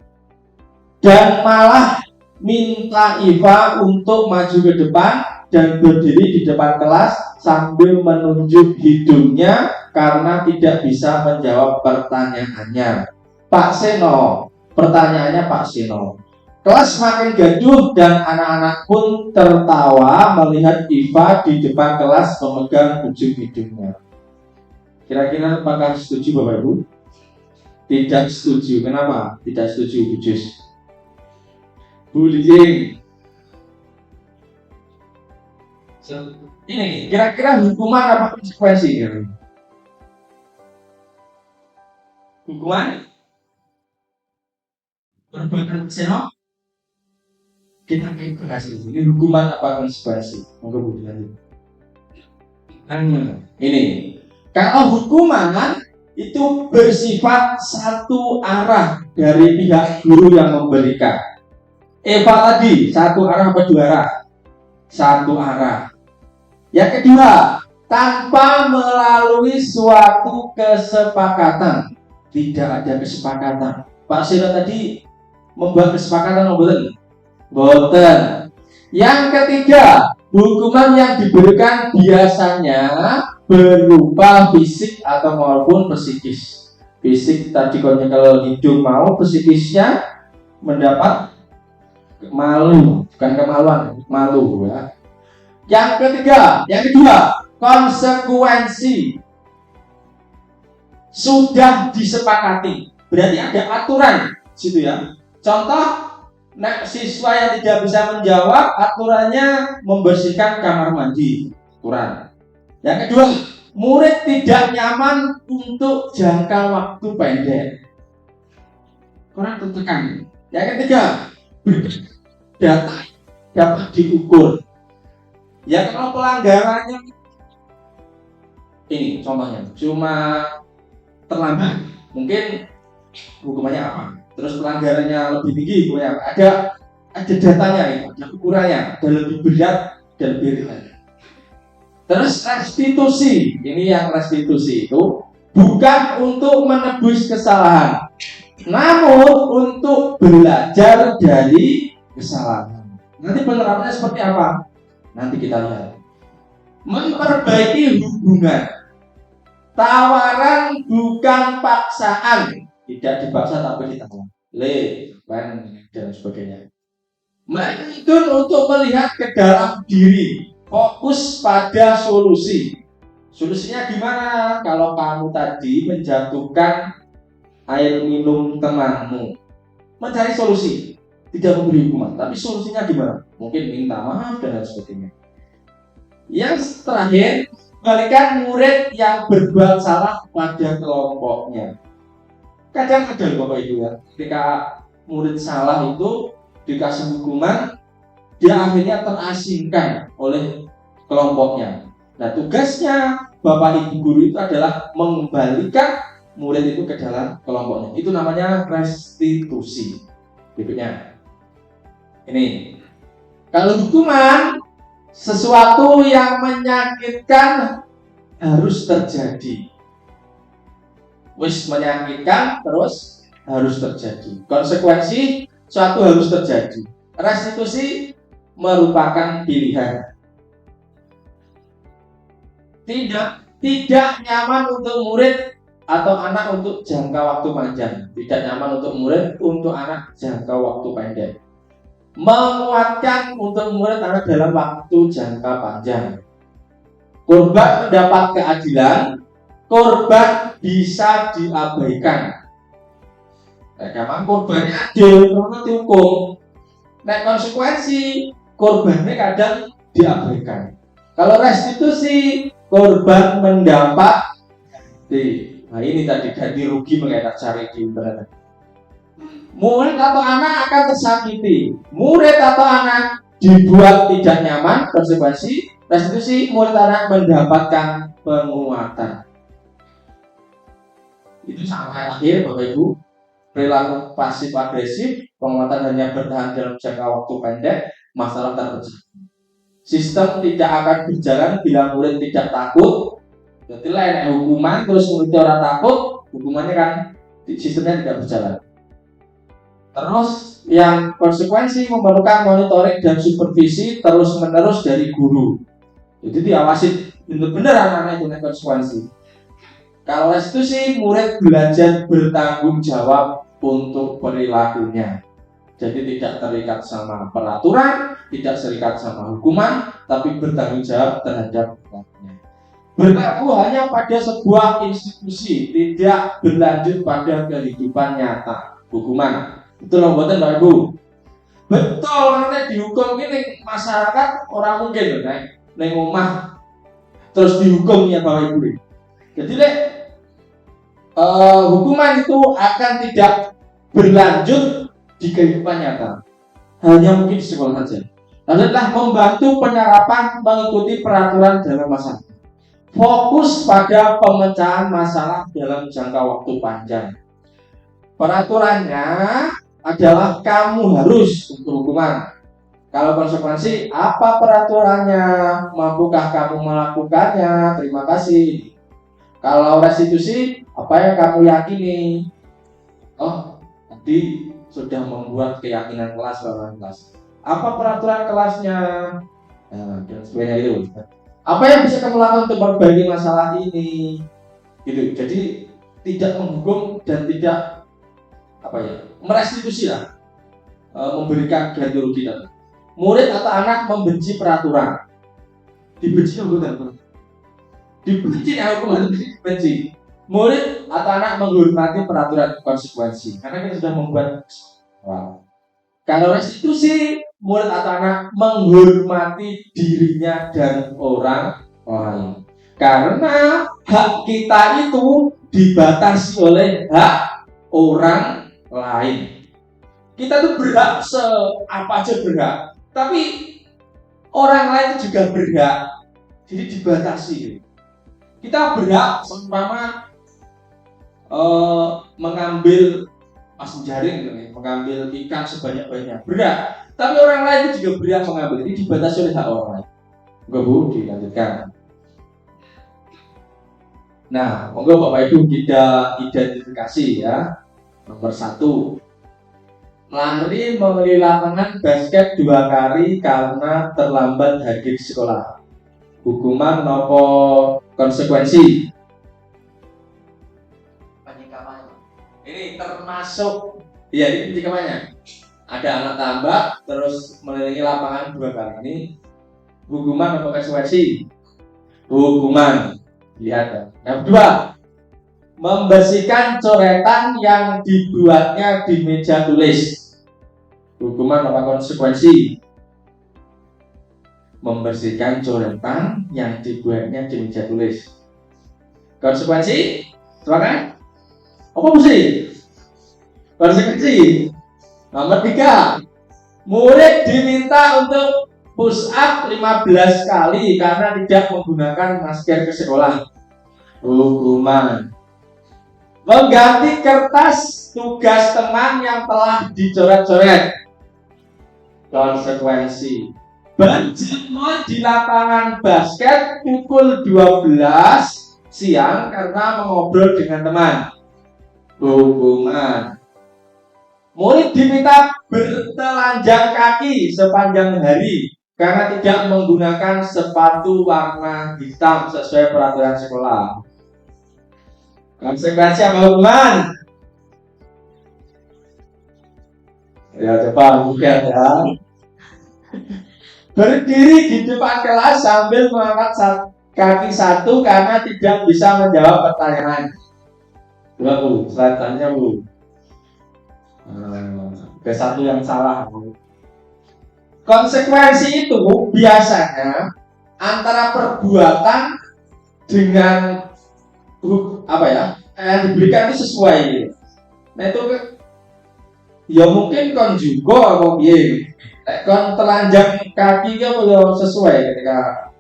dan malah minta Iva untuk maju ke depan dan berdiri di depan kelas sambil menunjuk hidungnya karena tidak bisa menjawab pertanyaannya. Pak Seno, pertanyaannya Pak Seno, Kelas makin gaduh dan anak-anak pun tertawa melihat Iva di depan kelas memegang ujung hidungnya. Kira-kira apakah setuju Bapak Ibu? Tidak setuju. Kenapa? Tidak setuju Bu Jus. Bullying. Ini kira-kira hukuman apa konsekuensi? Hukuman? Perbuatan seno? Kita bahas ini hukuman apa konsekuensi? Monggo Bu dilanjut. Ini kalau hukuman itu bersifat satu arah dari pihak guru yang memberikan. Eva tadi satu arah apa dua arah? Satu arah. Yang kedua, tanpa melalui suatu kesepakatan. Tidak ada kesepakatan. Pak Sira tadi membuat kesepakatan boten. Yang ketiga, hukuman yang diberikan biasanya berupa fisik atau maupun psikis. Fisik tadi kalau hidung mau, psikisnya mendapat malu, bukan kemaluan, malu ya. Yang kedua, konsekuensi sudah disepakati. Berarti ada aturan situ ya. Contoh, siswa yang tidak bisa menjawab, aturannya membersihkan kamar mandi. Aturan. Yang kedua, murid tidak nyaman untuk jangka waktu pendek. Kurang tertekan. Yang ketiga, data dapat diukur. Ya kalau pelanggarannya ini contohnya cuma terlambat, mungkin hukumannya apa? Terus pelanggarannya lebih tinggi, hukumannya ada datanya itu, ada ukurannya, ada lebih berat dan lebih ringan. Terus restitusi, ini yang restitusi itu bukan untuk menebus kesalahan, namun untuk belajar dari kesalahan. Nanti penerapannya seperti apa? Nanti kita lihat. Memperbaiki hubungan. Tawaran bukan paksaan. Tidak dipaksa tapi ditawar. Dan sebagainya. Menuntun untuk melihat ke dalam diri. Fokus pada solusi. Solusinya gimana? Kalau kamu tadi menjatuhkan air minum temanmu, mencari solusi. Tidak memberi hukuman, tapi solusinya gimana? Mungkin minta maaf dan lain sebagainya. Yang terakhir, balikan murid yang berbuat salah pada kelompoknya. Kadang ada Bapak Ibu ya, ketika murid salah itu dikasih hukuman, dia akhirnya terasingkan oleh kelompoknya. Nah, tugasnya Bapak Ibu guru itu adalah mengembalikan murid itu ke dalam kelompoknya. Itu namanya restitusi. Berikutnya. Ini. Kalau hukuman, sesuatu yang menyakitkan harus terjadi. Wis menyakitkan terus harus terjadi. Konsekuensi suatu harus terjadi. Restitusi merupakan pilihan. Tidak nyaman untuk murid atau anak untuk jangka waktu panjang. Tidak nyaman untuk murid untuk anak jangka waktu pendek. Menguatkan untuk murid anak dalam waktu jangka panjang. Korban mendapat keadilan, korban bisa diabaikan. Memang korbannya adil, karena dihukum. Nah, konsekuensi korbannya kadang diabaikan. Kalau restitusi, korban mendapat nah ini tadi ganti rugi mengenai cari di internet. Murid atau anak akan tersakiti. Murid atau anak dibuat tidak nyaman, konsekuensi restitusi, murid anak mendapatkan penguatan. Itu sampai akhir Bapak Ibu. Perilaku pasif agresif, penguatan hanya bertahan dalam jangka waktu pendek, masalah terpecah. Sistem tidak akan berjalan bila murid tidak takut. Jadi lain hukuman terus muridnya orang takut, hukumannya kan sistemnya tidak berjalan. Terus yang konsekuensi memerlukan monitoring dan supervisi terus-menerus dari guru. Jadi diawasi benar-benar anak-anak itu konsekuensi. Kalau restitusi, murid belajar bertanggung jawab untuk perilakunya. Jadi tidak terikat sama peraturan, tidak terikat sama hukuman, tapi bertanggung jawab terhadap perbuatannya. Berlaku hanya pada sebuah institusi, tidak berlanjut pada kehidupan nyata. Hukuman. Itu loh buatan Bapak Ibu. Betul, karena dihukum ini masyarakat orang mungkin loh, neng omah terus dihukum ya Bapak Ibu. Jadi hukuman itu akan tidak berlanjut di kehidupan nyata, hanya mungkin di sekolah saja. Adalah membantu penerapan mengikuti peraturan dalam masyarakat. Fokus pada pemecahan masalah dalam jangka waktu panjang. Peraturannya adalah kamu harus untuk hukuman. Kalau konsekuensi, apa peraturannya? Mampukah kamu melakukannya? Terima kasih. Kalau restitusi, apa yang kamu yakini? Oh, tadi sudah membuat keyakinan kelas lawan kelas. Apa peraturan kelasnya? Nah, dan sebagainya itu. Apa yang bisa kamu lakukan untuk memperbaiki masalah ini? Gitu. Jadi tidak menghukum dan tidak merestitusi lah, memberikan ganti rugi. Murid atau anak membenci peraturan, dibenci bukan? Dibenci ya hukuman dibenci. Murid atau anak menghormati peraturan konsekuensi karena kita sudah membuat. Kalau restitusi, murid atau anak menghormati dirinya dan orang lain. Karena hak kita itu dibatasi oleh hak orang lain. Kita tuh berhak apa aja berhak, tapi orang lain itu juga berhak. Jadi dibatasi. Kita berhak seumpama mengambil jaring, mengambil ikan sebanyak-banyaknya berhak, tapi orang lain itu juga berhak mengambil. Ini dibatasi oleh hak orang lain. Enggak Bu, dilanjutkan. Nah, monggo Bapak Ibu kita identifikasi ya. Nomor 1, lari mengelilingi lapangan basket 2 kali karena terlambat hadir di sekolah. Hukuman nopo konsekuensi? Penyikapan. Ini termasuk ya ini penyikapannya. Ada anak tambak terus mengelilingi lapangan 2 kali. Ini hukuman nopo konsekuensi? Hukuman. Lihat ya. Yang kedua, membersihkan coretan yang dibuatnya di meja tulis. Hukuman apa konsekuensi? Membersihkan coretan yang dibuatnya di meja tulis. Konsekuensi? Silakan. Apa mesti? Konsekuensi. Nomor 3, murid diminta untuk push up 15 kali karena tidak menggunakan masker ke sekolah. Hukuman. Mengganti kertas tugas teman yang telah dicoret-coret. Konsekuensi. Berjemur di lapangan basket pukul 12 siang karena mengobrol dengan teman. Hukuman. Murid diminta bertelanjang kaki sepanjang hari karena tidak menggunakan sepatu warna hitam sesuai peraturan sekolah. Konsekuensi apa hukuman? Ya coba bukan ya. Berdiri di depan kelas sambil mengangkat kaki satu karena tidak bisa menjawab pertanyaan. Dua Bu, selanjutnya Bu. Satu yang salah. Konsekuensi itu biasanya antara perbuatan dengan yang diberikan itu sesuai. Nah itu ya mungkin kon juga apa piye. Kon telanjang kaki ya sesuai ketika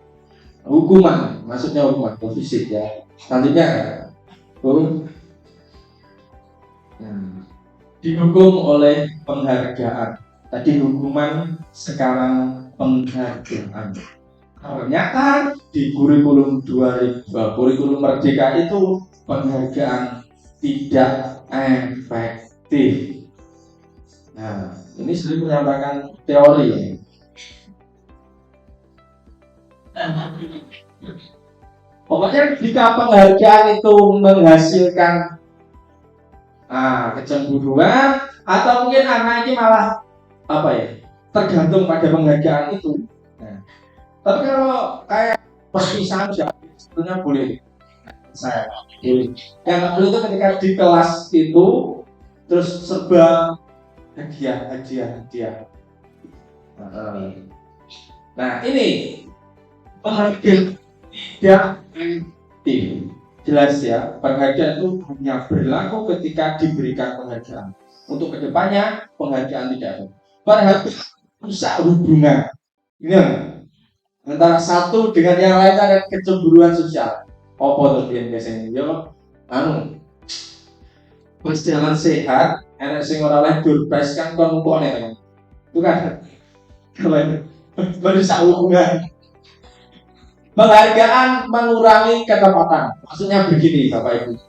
hukuman, maksudnya hukuman fisik ya. Selanjutnya dihukum oleh penghargaan. Tadi hukuman, sekarang penghargaan. Ternyata di kurikulum 2000, kurikulum Merdeka itu penghargaan tidak efektif. Nah, ini sering menyampaikan teori. Pokoknya jika penghargaan itu menghasilkan kecemburuan atau mungkin anak ini malah apa ya, tergantung pada penghargaan itu. Nah, tapi kalau kayak perpisahan ya sebetulnya boleh, saya boleh. Yang nggak boleh itu ketika di kelas itu terus serba hadiah. Nah ini penghargaan tidak aktif. Jelas ya, penghargaan itu hanya berlaku ketika diberikan penghargaan. Untuk kedepannya penghargaan tidak ada. Penghargaan rusak hubungan. Ini antara satu dengan yang lain ada kecemburuan sosial. Apa tuh dia biasanya? Yo, pas jalan sehat, enak sing ora oleh durpres kan kon mukone teman. Itu kan merusak hubungan. Penghargaan mengurangi ketepatan. Maksudnya begini, Bapak Ibu.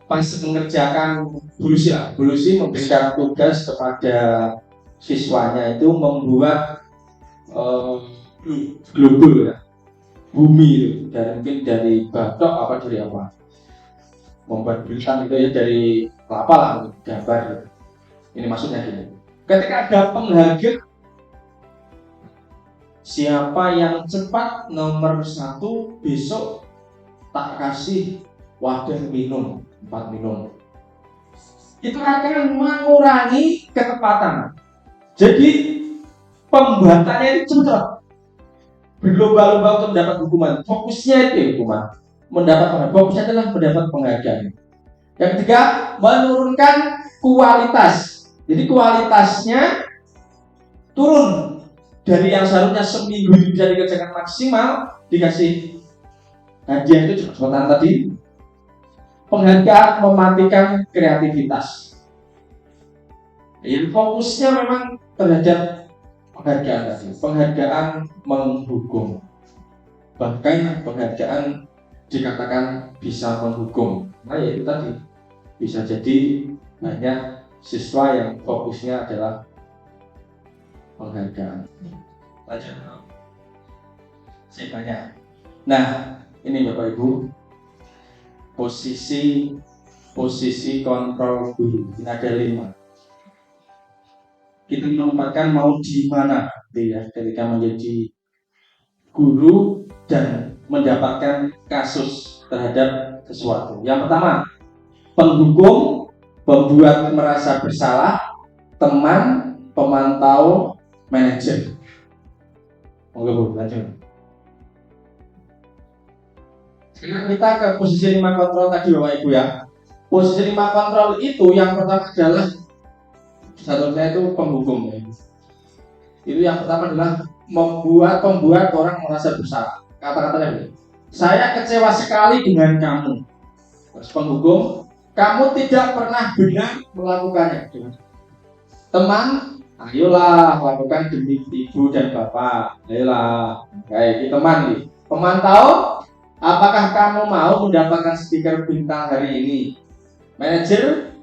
Pas mengerjakan Bulusi memberikan tugas kepada siswanya itu membuat global ya, bumi itu, dari batok apa dari apa, membuat bintang itu ya dari kelapa lah, gambar. Ini maksudnya gini. Ketika ada penghargaan, siapa yang cepat nomor 1 besok tak kasih wadah minum 4 minum. Itu akan mengurangi ketepatan. Jadi pembuatannya itu cepat. Berlomba-lomba untuk mendapat hukuman. Fokusnya itu hukuman. Fokusnya adalah mendapat penghargaan. Yang ketiga, menurunkan kualitas. Jadi kualitasnya turun dari yang seharusnya seminggu bisa dikerjakan maksimal, dikasih hadiah itu cepat-cepatan tadi. Penghargaan mematikan kreativitas. Yang fokusnya memang terhadap penghargaan tadi. Penghargaan menghukum. Bahkan penghargaan dikatakan bisa menghukum. Nah ya itu tadi, bisa jadi banyak siswa yang fokusnya adalah penghargaan. Lanjut. Banyak. Nah ini Bapak Ibu, posisi kontrol guru. Ini ada 5. Kita menempatkan mau di mana ya ketika menjadi guru dan mendapatkan kasus terhadap sesuatu. Yang pertama, penghukum, pembuat merasa bersalah, teman, pemantau, manajer. Monggo Bu, lanjut. Sekarang kita ke posisi 5 kontrol tadi Bapak Ibu ya. Posisi 5 kontrol itu yang pertama adalah satunya itu penghukum ya. Itu yang pertama adalah membuat orang merasa bersalah. Kata-katanya begini, saya kecewa sekali dengan kamu. Terus penghukum, kamu tidak pernah benar melakukannya. Teman, ayolah lakukan demi ibu dan bapak. Ayolah, kayak teman nih. Pemantau, apakah kamu mau mendapatkan stiker bintang hari ini? Manajer,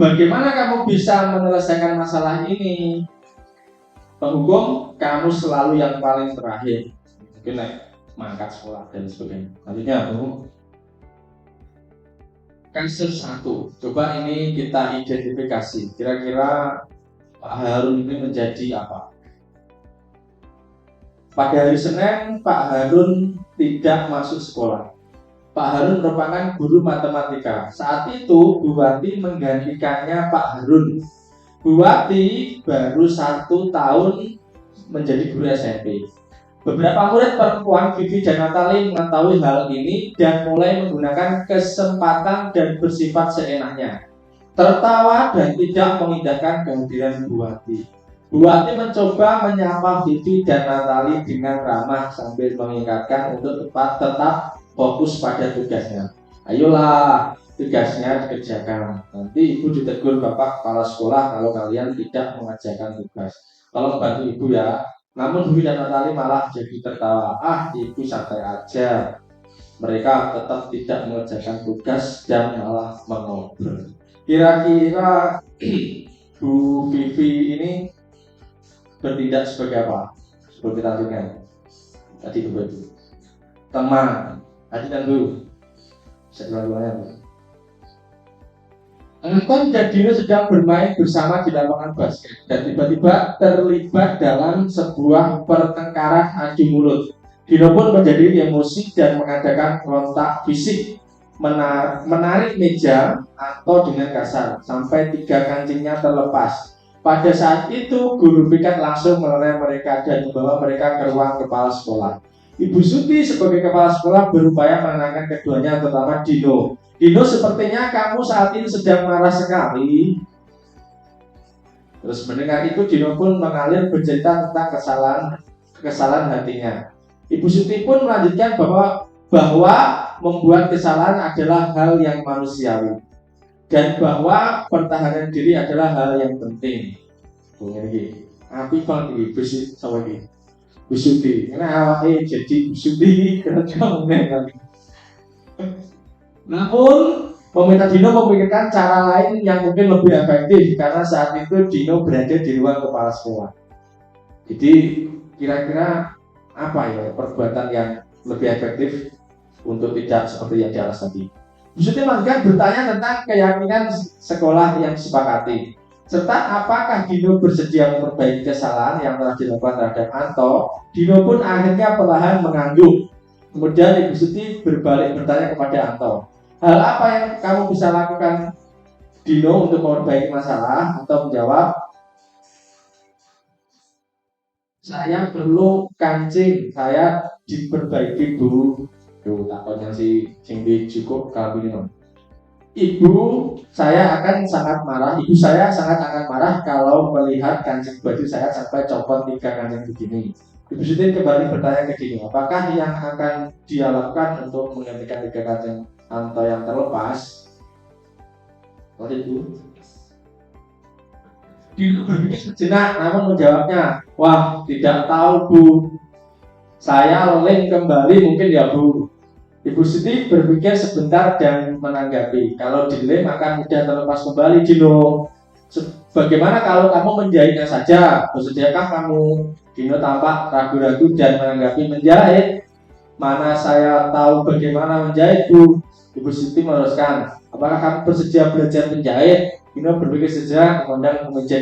bagaimana kamu bisa menyelesaikan masalah ini? Penghukum, kamu selalu yang paling terakhir. Mungkin mangkat sekolah dan sebagainya. Selanjutnya, Bu. Kasus 1. Coba ini kita identifikasi. Kira-kira Pak Harun ini menjadi apa? Pada hari Senin, Pak Harun tidak masuk sekolah. Pak Harun merupakan guru matematika. Saat itu Bu Wati menggantikannya Pak Harun. Bu Wati baru 1 tahun menjadi guru SMP. Beberapa murid perempuan Vivi dan Natali mengetahui hal ini dan mulai menggunakan kesempatan dan bersifat seenaknya, tertawa dan tidak mengindahkan kehadiran Bu Wati. Bu Wati mencoba menyapa Vivi dan Natali dengan ramah sambil mengingatkan untuk tetap fokus pada tugasnya. Ayolah, tugasnya dikerjakan. Nanti ibu ditegur bapak kepala sekolah kalau kalian tidak mengerjakan tugas. Tolong bantu ibu ya. Namun Vivi dan Natali malah jadi tertawa. Ibu santai aja. Mereka tetap tidak mengerjakan tugas dan malah mengobrol. Kira-kira Bu Vivi ini bertindak sebagai apa? Seperti tadi kan? Tadi begitu. Teman. Tadi dan Bu. Saya ulang-ulangnya Bu. Anton dan Dino sedang bermain bersama di lapangan basket dan tiba-tiba terlibat dalam sebuah pertengkaran adu mulut. Dino pun menjadi emosi dan mengadakan kontak fisik, menarik meja atau dengan kasar sampai 3 kancingnya terlepas. Pada saat itu guru piket langsung melerai mereka dan membawa mereka ke ruang kepala sekolah. Ibu Suti sebagai kepala sekolah berupaya menenangkan keduanya, terutama Dino. Dino, sepertinya kamu saat ini sedang marah sekali. Terus mendengar itu, Dino pun mengalir bercerita tentang kesalahan hatinya. Ibu Suti pun melanjutkan bahwa membuat kesalahan adalah hal yang manusiawi dan bahwa pertahanan diri adalah hal yang penting. Ini api bang di Ibu Suti. Karena awalnya jadi Ibu Suti karena kamu lagi. Namun, pemerintah Dino memikirkan cara lain yang mungkin lebih efektif karena saat itu Dino berada di ruang kepala sekolah. Jadi, kira-kira apa ya perbuatan yang lebih efektif untuk tidak seperti yang di atas tadi? Maksudnya Mas bertanya tentang keyakinan sekolah yang disepakati, serta apakah Dino bersedia memperbaiki kesalahan yang telah dilakukan terhadap Anto. Dino pun akhirnya perlahan mengangguk. Kemudian Ibu Suti berbalik bertanya kepada Anto, hal apa yang kamu bisa lakukan Dino untuk memperbaiki masalah? Atau menjawab, saya perlu kancing saya diperbaiki Bu. Tuh takutnya si Cinggi cukup kalau ini. Ibu saya sangat akan marah kalau melihat kancing baju saya sampai copot 3 kancing begini. Ibu Suti kembali bertanya ke Dino, apakah yang akan dia lakukan untuk menggantikan 3 kancing Anto yang terlepas? Waktu itu Dino berpikir sejenak namun menjawabnya, wah tidak tahu Bu, saya lem kembali mungkin ya Bu. Ibu Siti berpikir sebentar dan menanggapi, kalau dilem akan mudah terlepas kembali Dino. Bagaimana kalau kamu menjahitnya saja? Bersediakah kamu? Dino tampak ragu-ragu dan menanggapi, menjahit? Mana saya tahu bagaimana menjahit Bu. Ibu Siti meneruskan, apakah kamu bersedia belajar menjahit? Dino berpikir sejenak, memandang meja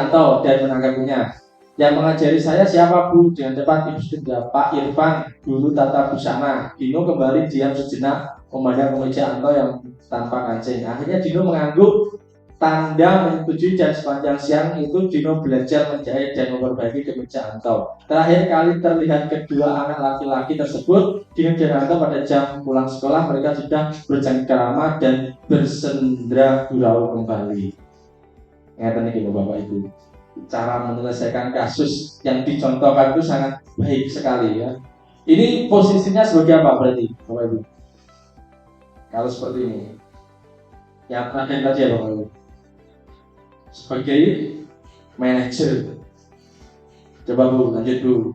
Anto dan menanggapinya. Yang mengajari saya siapa Bu? Dengan cepat Ibu Siti Pak Irfan, guru tata busana. Dino kembali diam sejenak, memandang meja Anto yang tanpa kancing. Akhirnya Dino mengangguk, tanda menyetujui, dan sepanjang siang itu Dino belajar menjahit dan memperbaiki kemeja Anto. Terakhir kali terlihat kedua anak laki-laki tersebut, Dino dan Anto pada jam pulang sekolah, mereka sudah bercengkerama dan bersendera gurau kembali. Ingat ini Bapak Ibu, cara menyelesaikan kasus yang dicontohkan itu sangat baik sekali ya. Ini posisinya sebagai apa berarti Bapak Ibu? Kalau seperti ini, yang terakhir tadi ya Bapak Ibu, sebagai manajer. Coba Bu, lanjut dulu.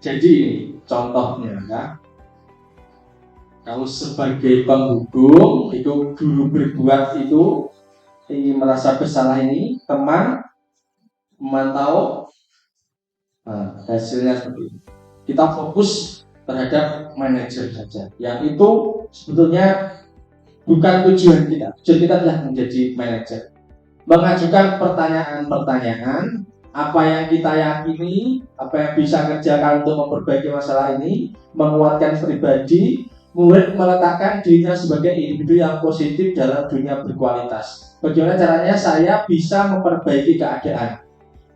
Jadi ini contohnya ya. Kalau sebagai penghukum itu guru berbuat itu merasa bersalah ini, teman memantau, hasilnya seperti ini. Kita fokus terhadap manajer saja, yang itu sebetulnya bukan tujuan kita. Tujuan kita adalah menjadi manajer, mengajukan pertanyaan-pertanyaan, apa yang kita yakini, apa yang bisa kerjakan untuk memperbaiki masalah ini, menguatkan pribadi, murid meletakkan dirinya sebagai individu yang positif dalam dunia berkualitas. Bagaimana caranya saya bisa memperbaiki keadaan,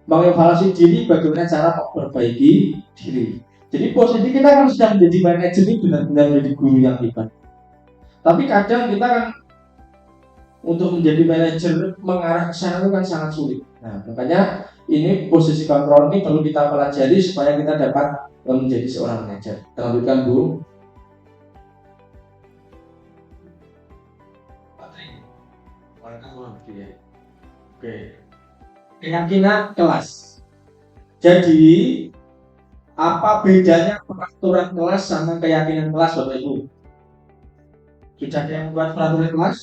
mengevaluasi diri, bagaimana cara memperbaiki diri. Jadi posisi kita kan sudah menjadi manajer ini benar-benar menjadi guru yang hebat. Tapi kadang kita kan untuk menjadi manajer mengarah ke sana itu kan sangat sulit. Nah, makanya ini posisi kontrol ini perlu kita pelajari supaya kita dapat menjadi seorang manajer. Lanjutkan Bu. Oke. Keyakinan kelas. Jadi apa bedanya peraturan kelas sama keyakinan kelas Bapak Ibu? Sudah ada yang membuat peraturan kelas?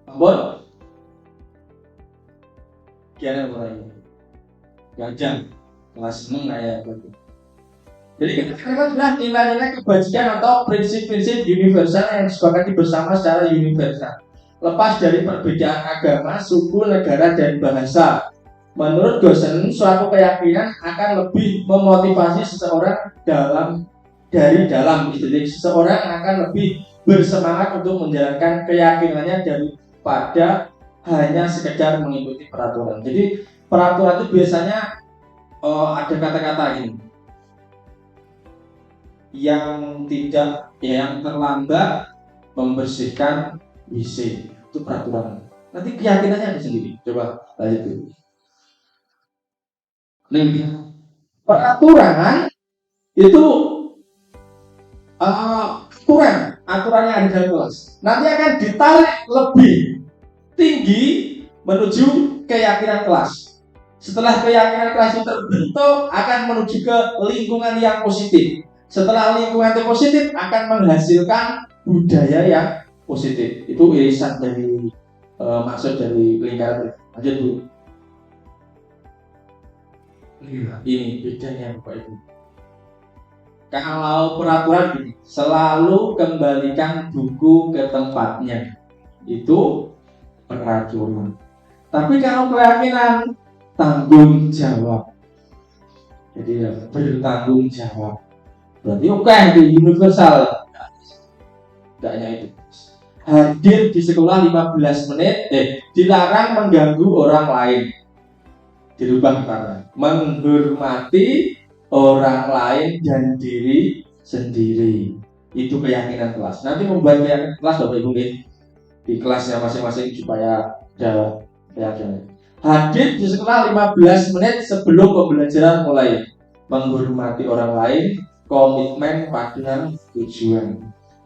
Ambon? Gimana Bapak Ibu? Gajah kelas 6 kayak gitu. Jadi kita adalah nilai-nilai kebajikan atau prinsip-prinsip universal yang disepakati bersama secara universal, lepas dari perbedaan agama, suku, negara, dan bahasa. Menurut Gosen, suatu keyakinan akan lebih memotivasi seseorang dari dalam. Jadi seseorang akan lebih bersemangat untuk menjalankan keyakinannya daripada hanya sekedar mengikuti peraturan. Jadi peraturan itu biasanya ada kata-kata ini, yang terlambat membersihkan WC, itu peraturan. Nanti keyakinannya ada sendiri. Coba lanjut dulu. Peraturan itu aturannya ada dalam kelas. Nanti akan ditarik lebih tinggi menuju keyakinan kelas. Setelah keyakinan kelas itu terbentuk, akan menuju ke lingkungan yang positif. Setelah lingkungan yang positif, akan menghasilkan budaya yang positif. Itu irisan dari maksud dari lingkaran. Lanjut dulu. Ini bedanya Bapak Ibu. Kalau peraturan ini, selalu kembalikan buku ke tempatnya. Itu peraturan. Tapi kalau keyakinan, tanggung jawab. Jadi bertanggung jawab. Berarti oke, di universal. Tidak hanya itu. Hadir di sekolah 15 menit, dilarang mengganggu orang lain. Dirubah kata, menghormati orang lain dan diri sendiri. Itu keyakinan kelas. Nanti membuat keyakinan kelas Bapak Ibu di kelasnya masing-masing supaya ada keyakinan. Hadir di sekolah 15 menit sebelum pembelajaran mulai. Menghormati orang lain, komitmen pada tujuan.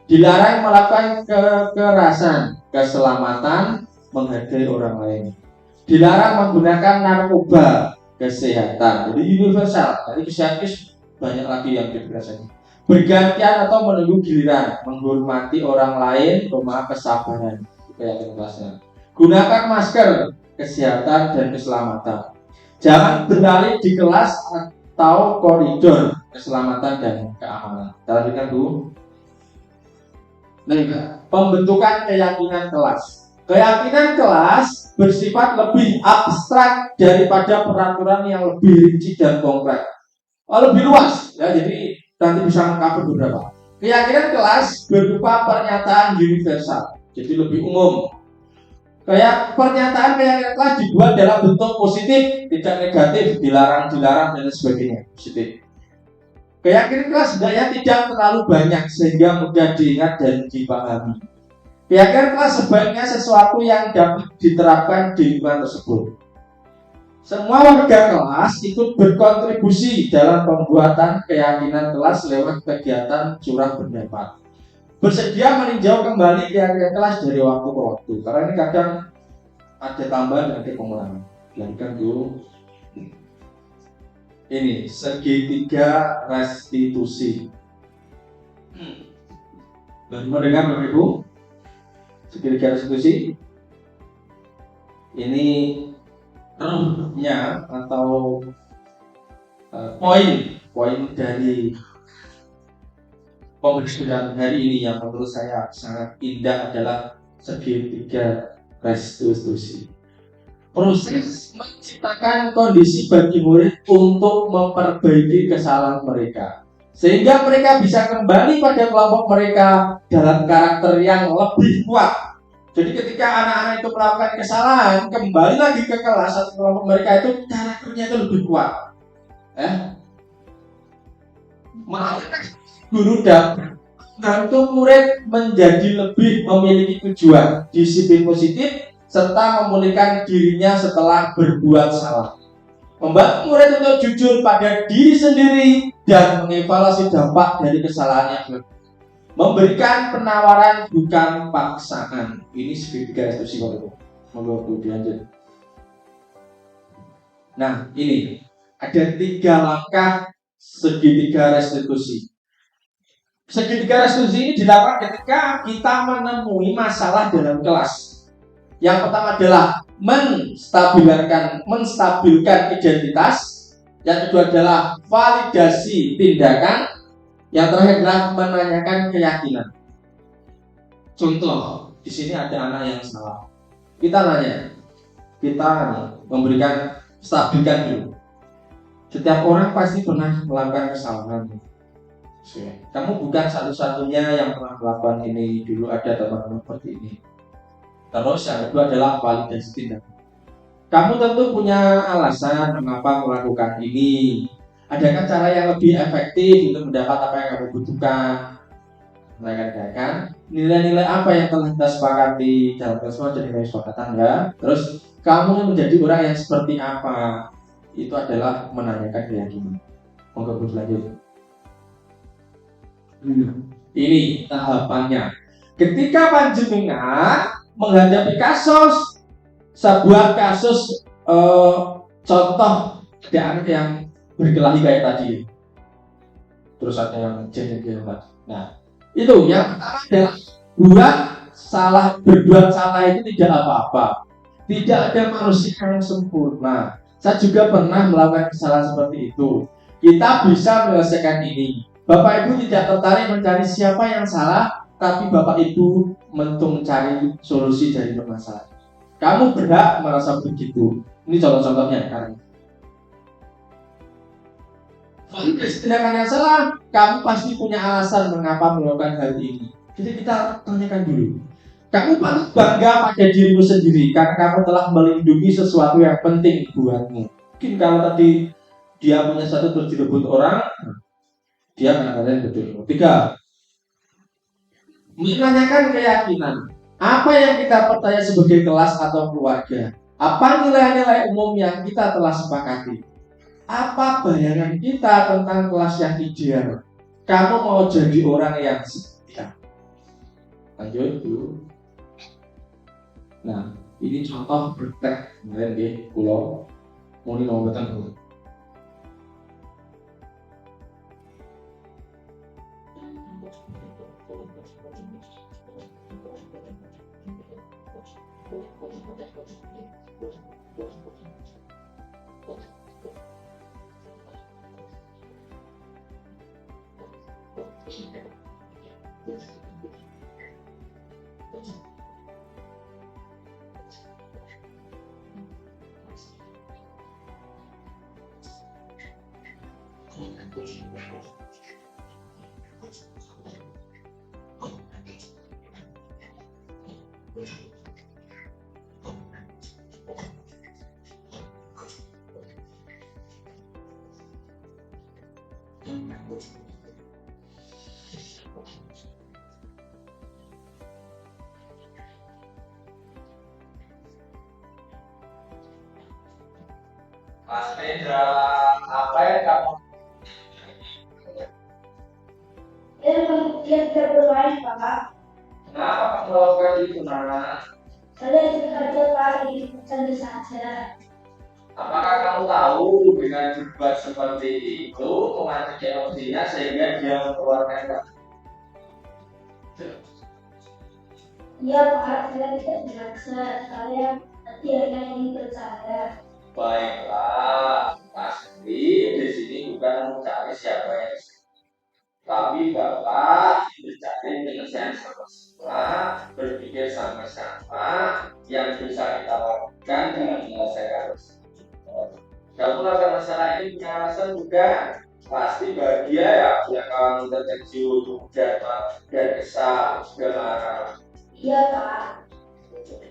Dilarang melakukan kekerasan, keselamatan, menghargai orang lain. Dilarang menggunakan narkoba, kesehatan. Jadi universal. Tadi kesehatan banyak lagi yang dibahas. Bergantian atau menunggu giliran, menghormati orang lain, kesabaran. Kayak kelasnya. Gunakan masker, kesehatan dan keselamatan. Jangan berlari di kelas atau koridor, keselamatan dan keamanan. Kita lanjutkan dulu. Pembentukan keyakinan kelas. Keyakinan kelas bersifat lebih abstrak daripada peraturan yang lebih rinci dan konkret. Lebih luas, ya, jadi nanti bisa mengcover beberapa. Keyakinan kelas berupa pernyataan universal, jadi lebih umum. Kayak pernyataan keyakinan kelas dibuat dalam bentuk positif, tidak negatif, dilarang dan sebagainya, positif. Keyakinan kelas sebenarnya tidak terlalu banyak sehingga mudah diingat dan dipahami. Keyakinan kelas sebaiknya sesuatu yang dapat diterapkan di lingkungan tersebut. Semua warga kelas ikut berkontribusi dalam pembuatan keyakinan kelas lewat kegiatan curah pendapat. Bersedia meninjau kembali keyakinan kelas dari waktu ke waktu, karena ini kadang ada tambahan dan ada pengurangan. Lanjutkan dulu. Ini segitiga restitusi. Baru mendengar Bapak Ibu? Segitiga restitusi. Ini ruhnya atau poin dari pembicaraan hari ini yang menurut saya sangat indah adalah segitiga restitusi. Proses menciptakan kondisi bagi murid untuk memperbaiki kesalahan mereka, sehingga mereka bisa kembali pada kelompok mereka dalam karakter yang lebih kuat. Jadi ketika anak-anak itu melakukan kesalahan, kembali lagi ke kelas atau kelompok mereka itu karakternya itu lebih kuat. Guru dan untuk murid menjadi lebih memiliki tujuan, disiplin positif, serta memulihkan dirinya setelah berbuat salah. Membantu murid untuk jujur pada diri sendiri dan mengevaluasi dampak dari kesalahannya. Memberikan penawaran bukan paksaan. Ini segitiga restitusi Bapak. Monggo dilanjut. Nah, ini ada 3 langkah segitiga restitusi. Segitiga restitusi ini dilakukan ketika kita menemui masalah dalam kelas. Yang pertama adalah menstabilkan identitas. Yang kedua adalah validasi tindakan. Yang terakhir adalah menanyakan keyakinan. Contoh, di sini ada anak yang salah. Kita nanya, kita memberikan stabilkan dulu. Setiap orang pasti pernah melakukan kesalahan. Kamu bukan satu-satunya yang pernah melakukan ini. Dulu ada teman-teman seperti ini. Terus yang kedua adalah validasi tindakan. Kamu tentu punya alasan mengapa melakukan ini. Adakah cara yang lebih efektif untuk mendapat apa yang kamu butuhkan? Mereka nilai-nilai apa yang telah kita sepakati dalam semua jadi kesepakatan ya. Terus kamu menjadi orang yang seperti apa? Itu adalah menanyakan keyakinan. Moga berlanjut. Ini tahapannya. Ketika panjenengan menghadapi kasus, sebuah kasus contoh ada anak yang berkelahi kayak tadi, terus ada yang jengkel. Nah, itu yang pertama adalah berbuat salah itu tidak apa-apa. Tidak ada manusia yang sempurna. Saya juga pernah melakukan kesalahan seperti itu. Kita bisa menyelesaikan ini. Bapak Ibu tidak tertarik mencari siapa yang salah, tapi Bapak Ibu mencari solusi dari permasalahan. Kamu berhak merasa begitu. Ini contoh-contohnya kan. Tindakan yang salah, kamu pasti punya alasan mengapa melakukan hal ini. Jadi kita tanyakan dulu. Kamu patut bangga pada dirimu sendiri karena kamu telah melindungi sesuatu yang penting buatmu. Mungkin kalau tadi dia punya satu terus direbut orang, dia mengatakan betul. 3. Menanyakan keyakinan. Apa yang kita percaya sebagai kelas atau keluarga? Apa nilai-nilai umum yang kita telah sepakati? Apa bayangan kita tentang kelas yang ideal? Kamu mau jadi orang yang setia? Lanjut dulu. Nah, ini contoh praktek kemarin di Pulau Muni Nombatan dulu. Mas Pedra, apa yang kamu? Dia tidak bermain, Pak. Kenapa kamu melakukan itu, Nana? Saya sengaja, Pak, ingin bercanda saja. Apakah kamu tahu dengan berbuat seperti itu memancing emosinya sehingga dia mengeluarkan kata? Iya, Pak, saya tidak berasa. Saya hanya ingin bercanda. Baiklah, pasti di sini bukan mencari siapa yang tapi Bapak mencari penyelesaian sama-sama, berpikir sama-sama yang bisa kita lakukan dengan menyelesaikan. Kamu melakukan masalah ini punya alasan juga, pasti bahagia ya punya kawan terkejut dan kesal dan marah. Iya, Pak.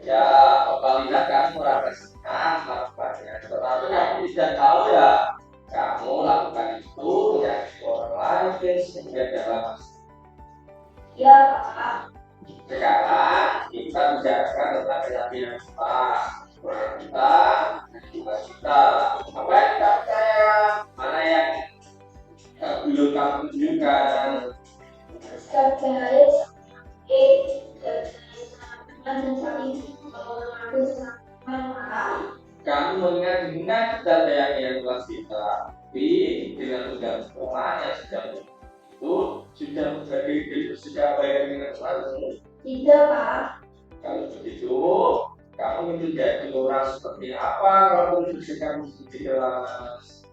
Ya, Bapak lihat kamu merasa senang melakukannya, tetapi kamu tidak tahu ya kamu lakukan itu menyakiti orang lain sehingga dalam masalah. Iya, Pak. Sekarang kita bicarakan tentang keyakinan kita, kita, kita. Apa yang kita percaya, mana yang belum kamu tunjukkan. Saya Kamu mengingat dengan detail keyakinan kelas kita, tapi dengan ujian sekolah yang sedang itu sudah menjadi sudah bayar dengan kelasmu. tidak, Pak. Kalau begitu, kamu menjadi orang seperti apa kalau kamu bersikap di kelas?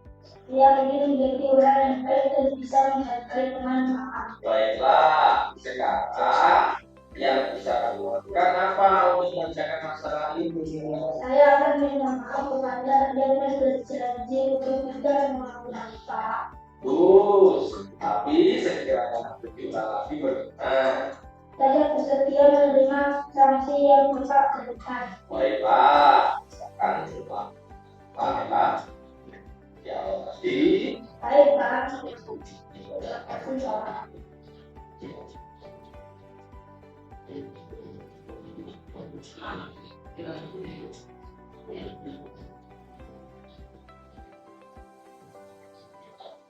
Dia ingin menjadi orang yang baik dan bisa menghargai teman-teman. Baiklah, sekarang yang bisa kamu lakukan apa untuk menyelesaikan masalah ini? Saya akan minta maaf kepada yang sudah berjanji untuk tidak mengulangi Pak. Terus, tapi sekiranya berjuang lagi bagaimana? Saya bersedia menerima sanksi yang Bapak berikan. Baiklah, akan coba. Baiklah, ya pasti. Baik Pak. Terima kasih Pak.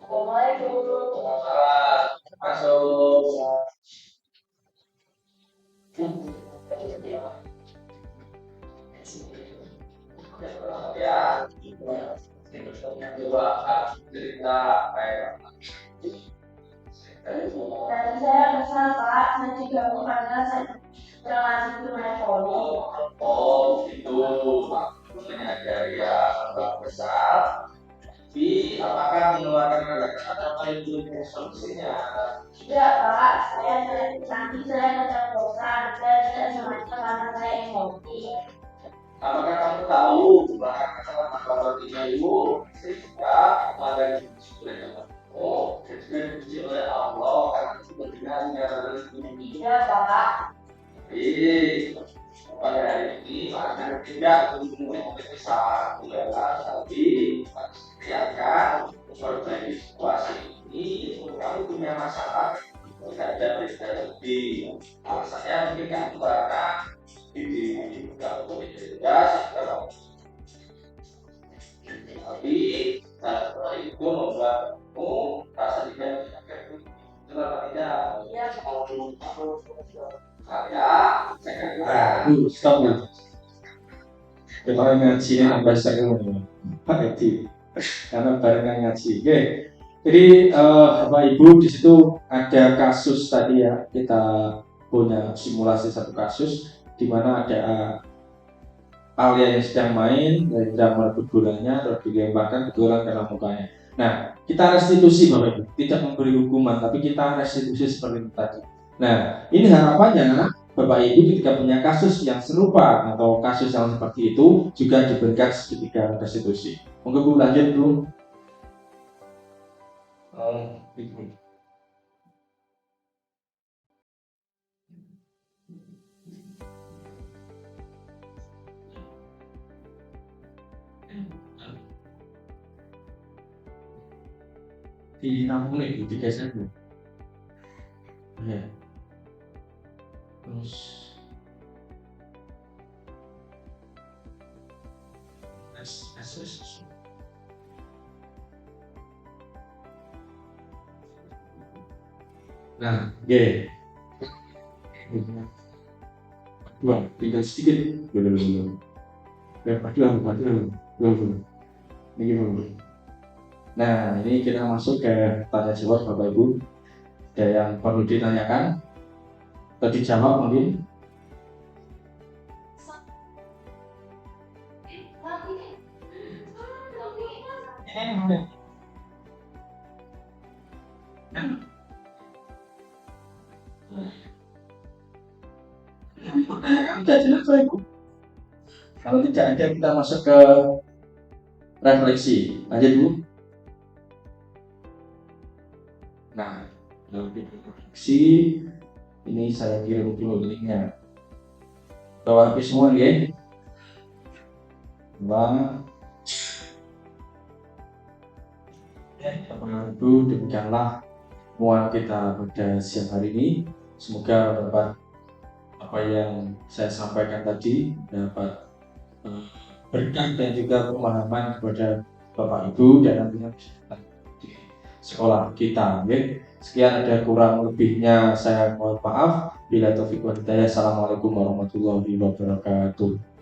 Assalamualaikum. Masuk. Ya, coba cerita kayak Tadi saya kesal Pak, saya diganggu karena saya terlanjur bermain itu menyadari ya besar. Tapi apakah mengeluarkan kata-kata apa itu solusinya? Tidak Pak, nanti saya keceplosan dan tidak sengaja karena saya emosi. Apakah kamu tahu bahwa masalah matematika itu sehingga ada disebutnya oh jadi dipuji oleh Allah karena kepentingannya Tidak Pak. Pada hari ini akan tidak besar tapi siapkan memperbaiki situasi ini. Kamu punya masalah tidak ada lebih alasannya mungkin kamu karena di kamu tidak kalau tapi setelah itu membuatmu rasa tidak tidak Iya Pak. stop ya. Kita ngaji ini sampai sekarang Pak Edi karena barengan ngaji. Oke. Jadi Bapak Ibu di situ ada kasus tadi ya, kita punya simulasi satu kasus di mana ada Alia yang sedang main dan sedang merebut bolanya terus dilemparkan bola ke dalam mukanya. Nah, kita restitusi Bapak Ibu, tidak memberi hukuman tapi kita restitusi seperti itu tadi. Nah, ini harapannya Bapak Ibu ketika punya kasus yang serupa atau kasus yang seperti itu juga diberikan seketika restitusi. Monggo Bu lanjut Bu. Ditampung nih, digeser Bu. Ya. Terus nah, oke. Dua, tinggal sedikit. Belum. Belum. Ini gimana? Nah, ini kita masuk ke tanya jawab Bapak Ibu. Ada yang perlu ditanyakan atau dijawab mungkin? Kalau tidak ada kita masuk ke refleksi. Lanjut dulu. Nah, lebih refleksi ini saya kirim dulu linknya. Bawa HP semua ya. Bapak Ibu, demikianlah muat kita pada siang hari ini. Semoga dapat apa yang saya sampaikan tadi dapat berkah dan juga pemahaman kepada Bapak Ibu dan nantinya di sekolah kita. Okay? Sekian, ada kurang lebihnya saya mohon maaf. Bila taufiq wal hidayah. Assalamualaikum warahmatullahi wabarakatuh.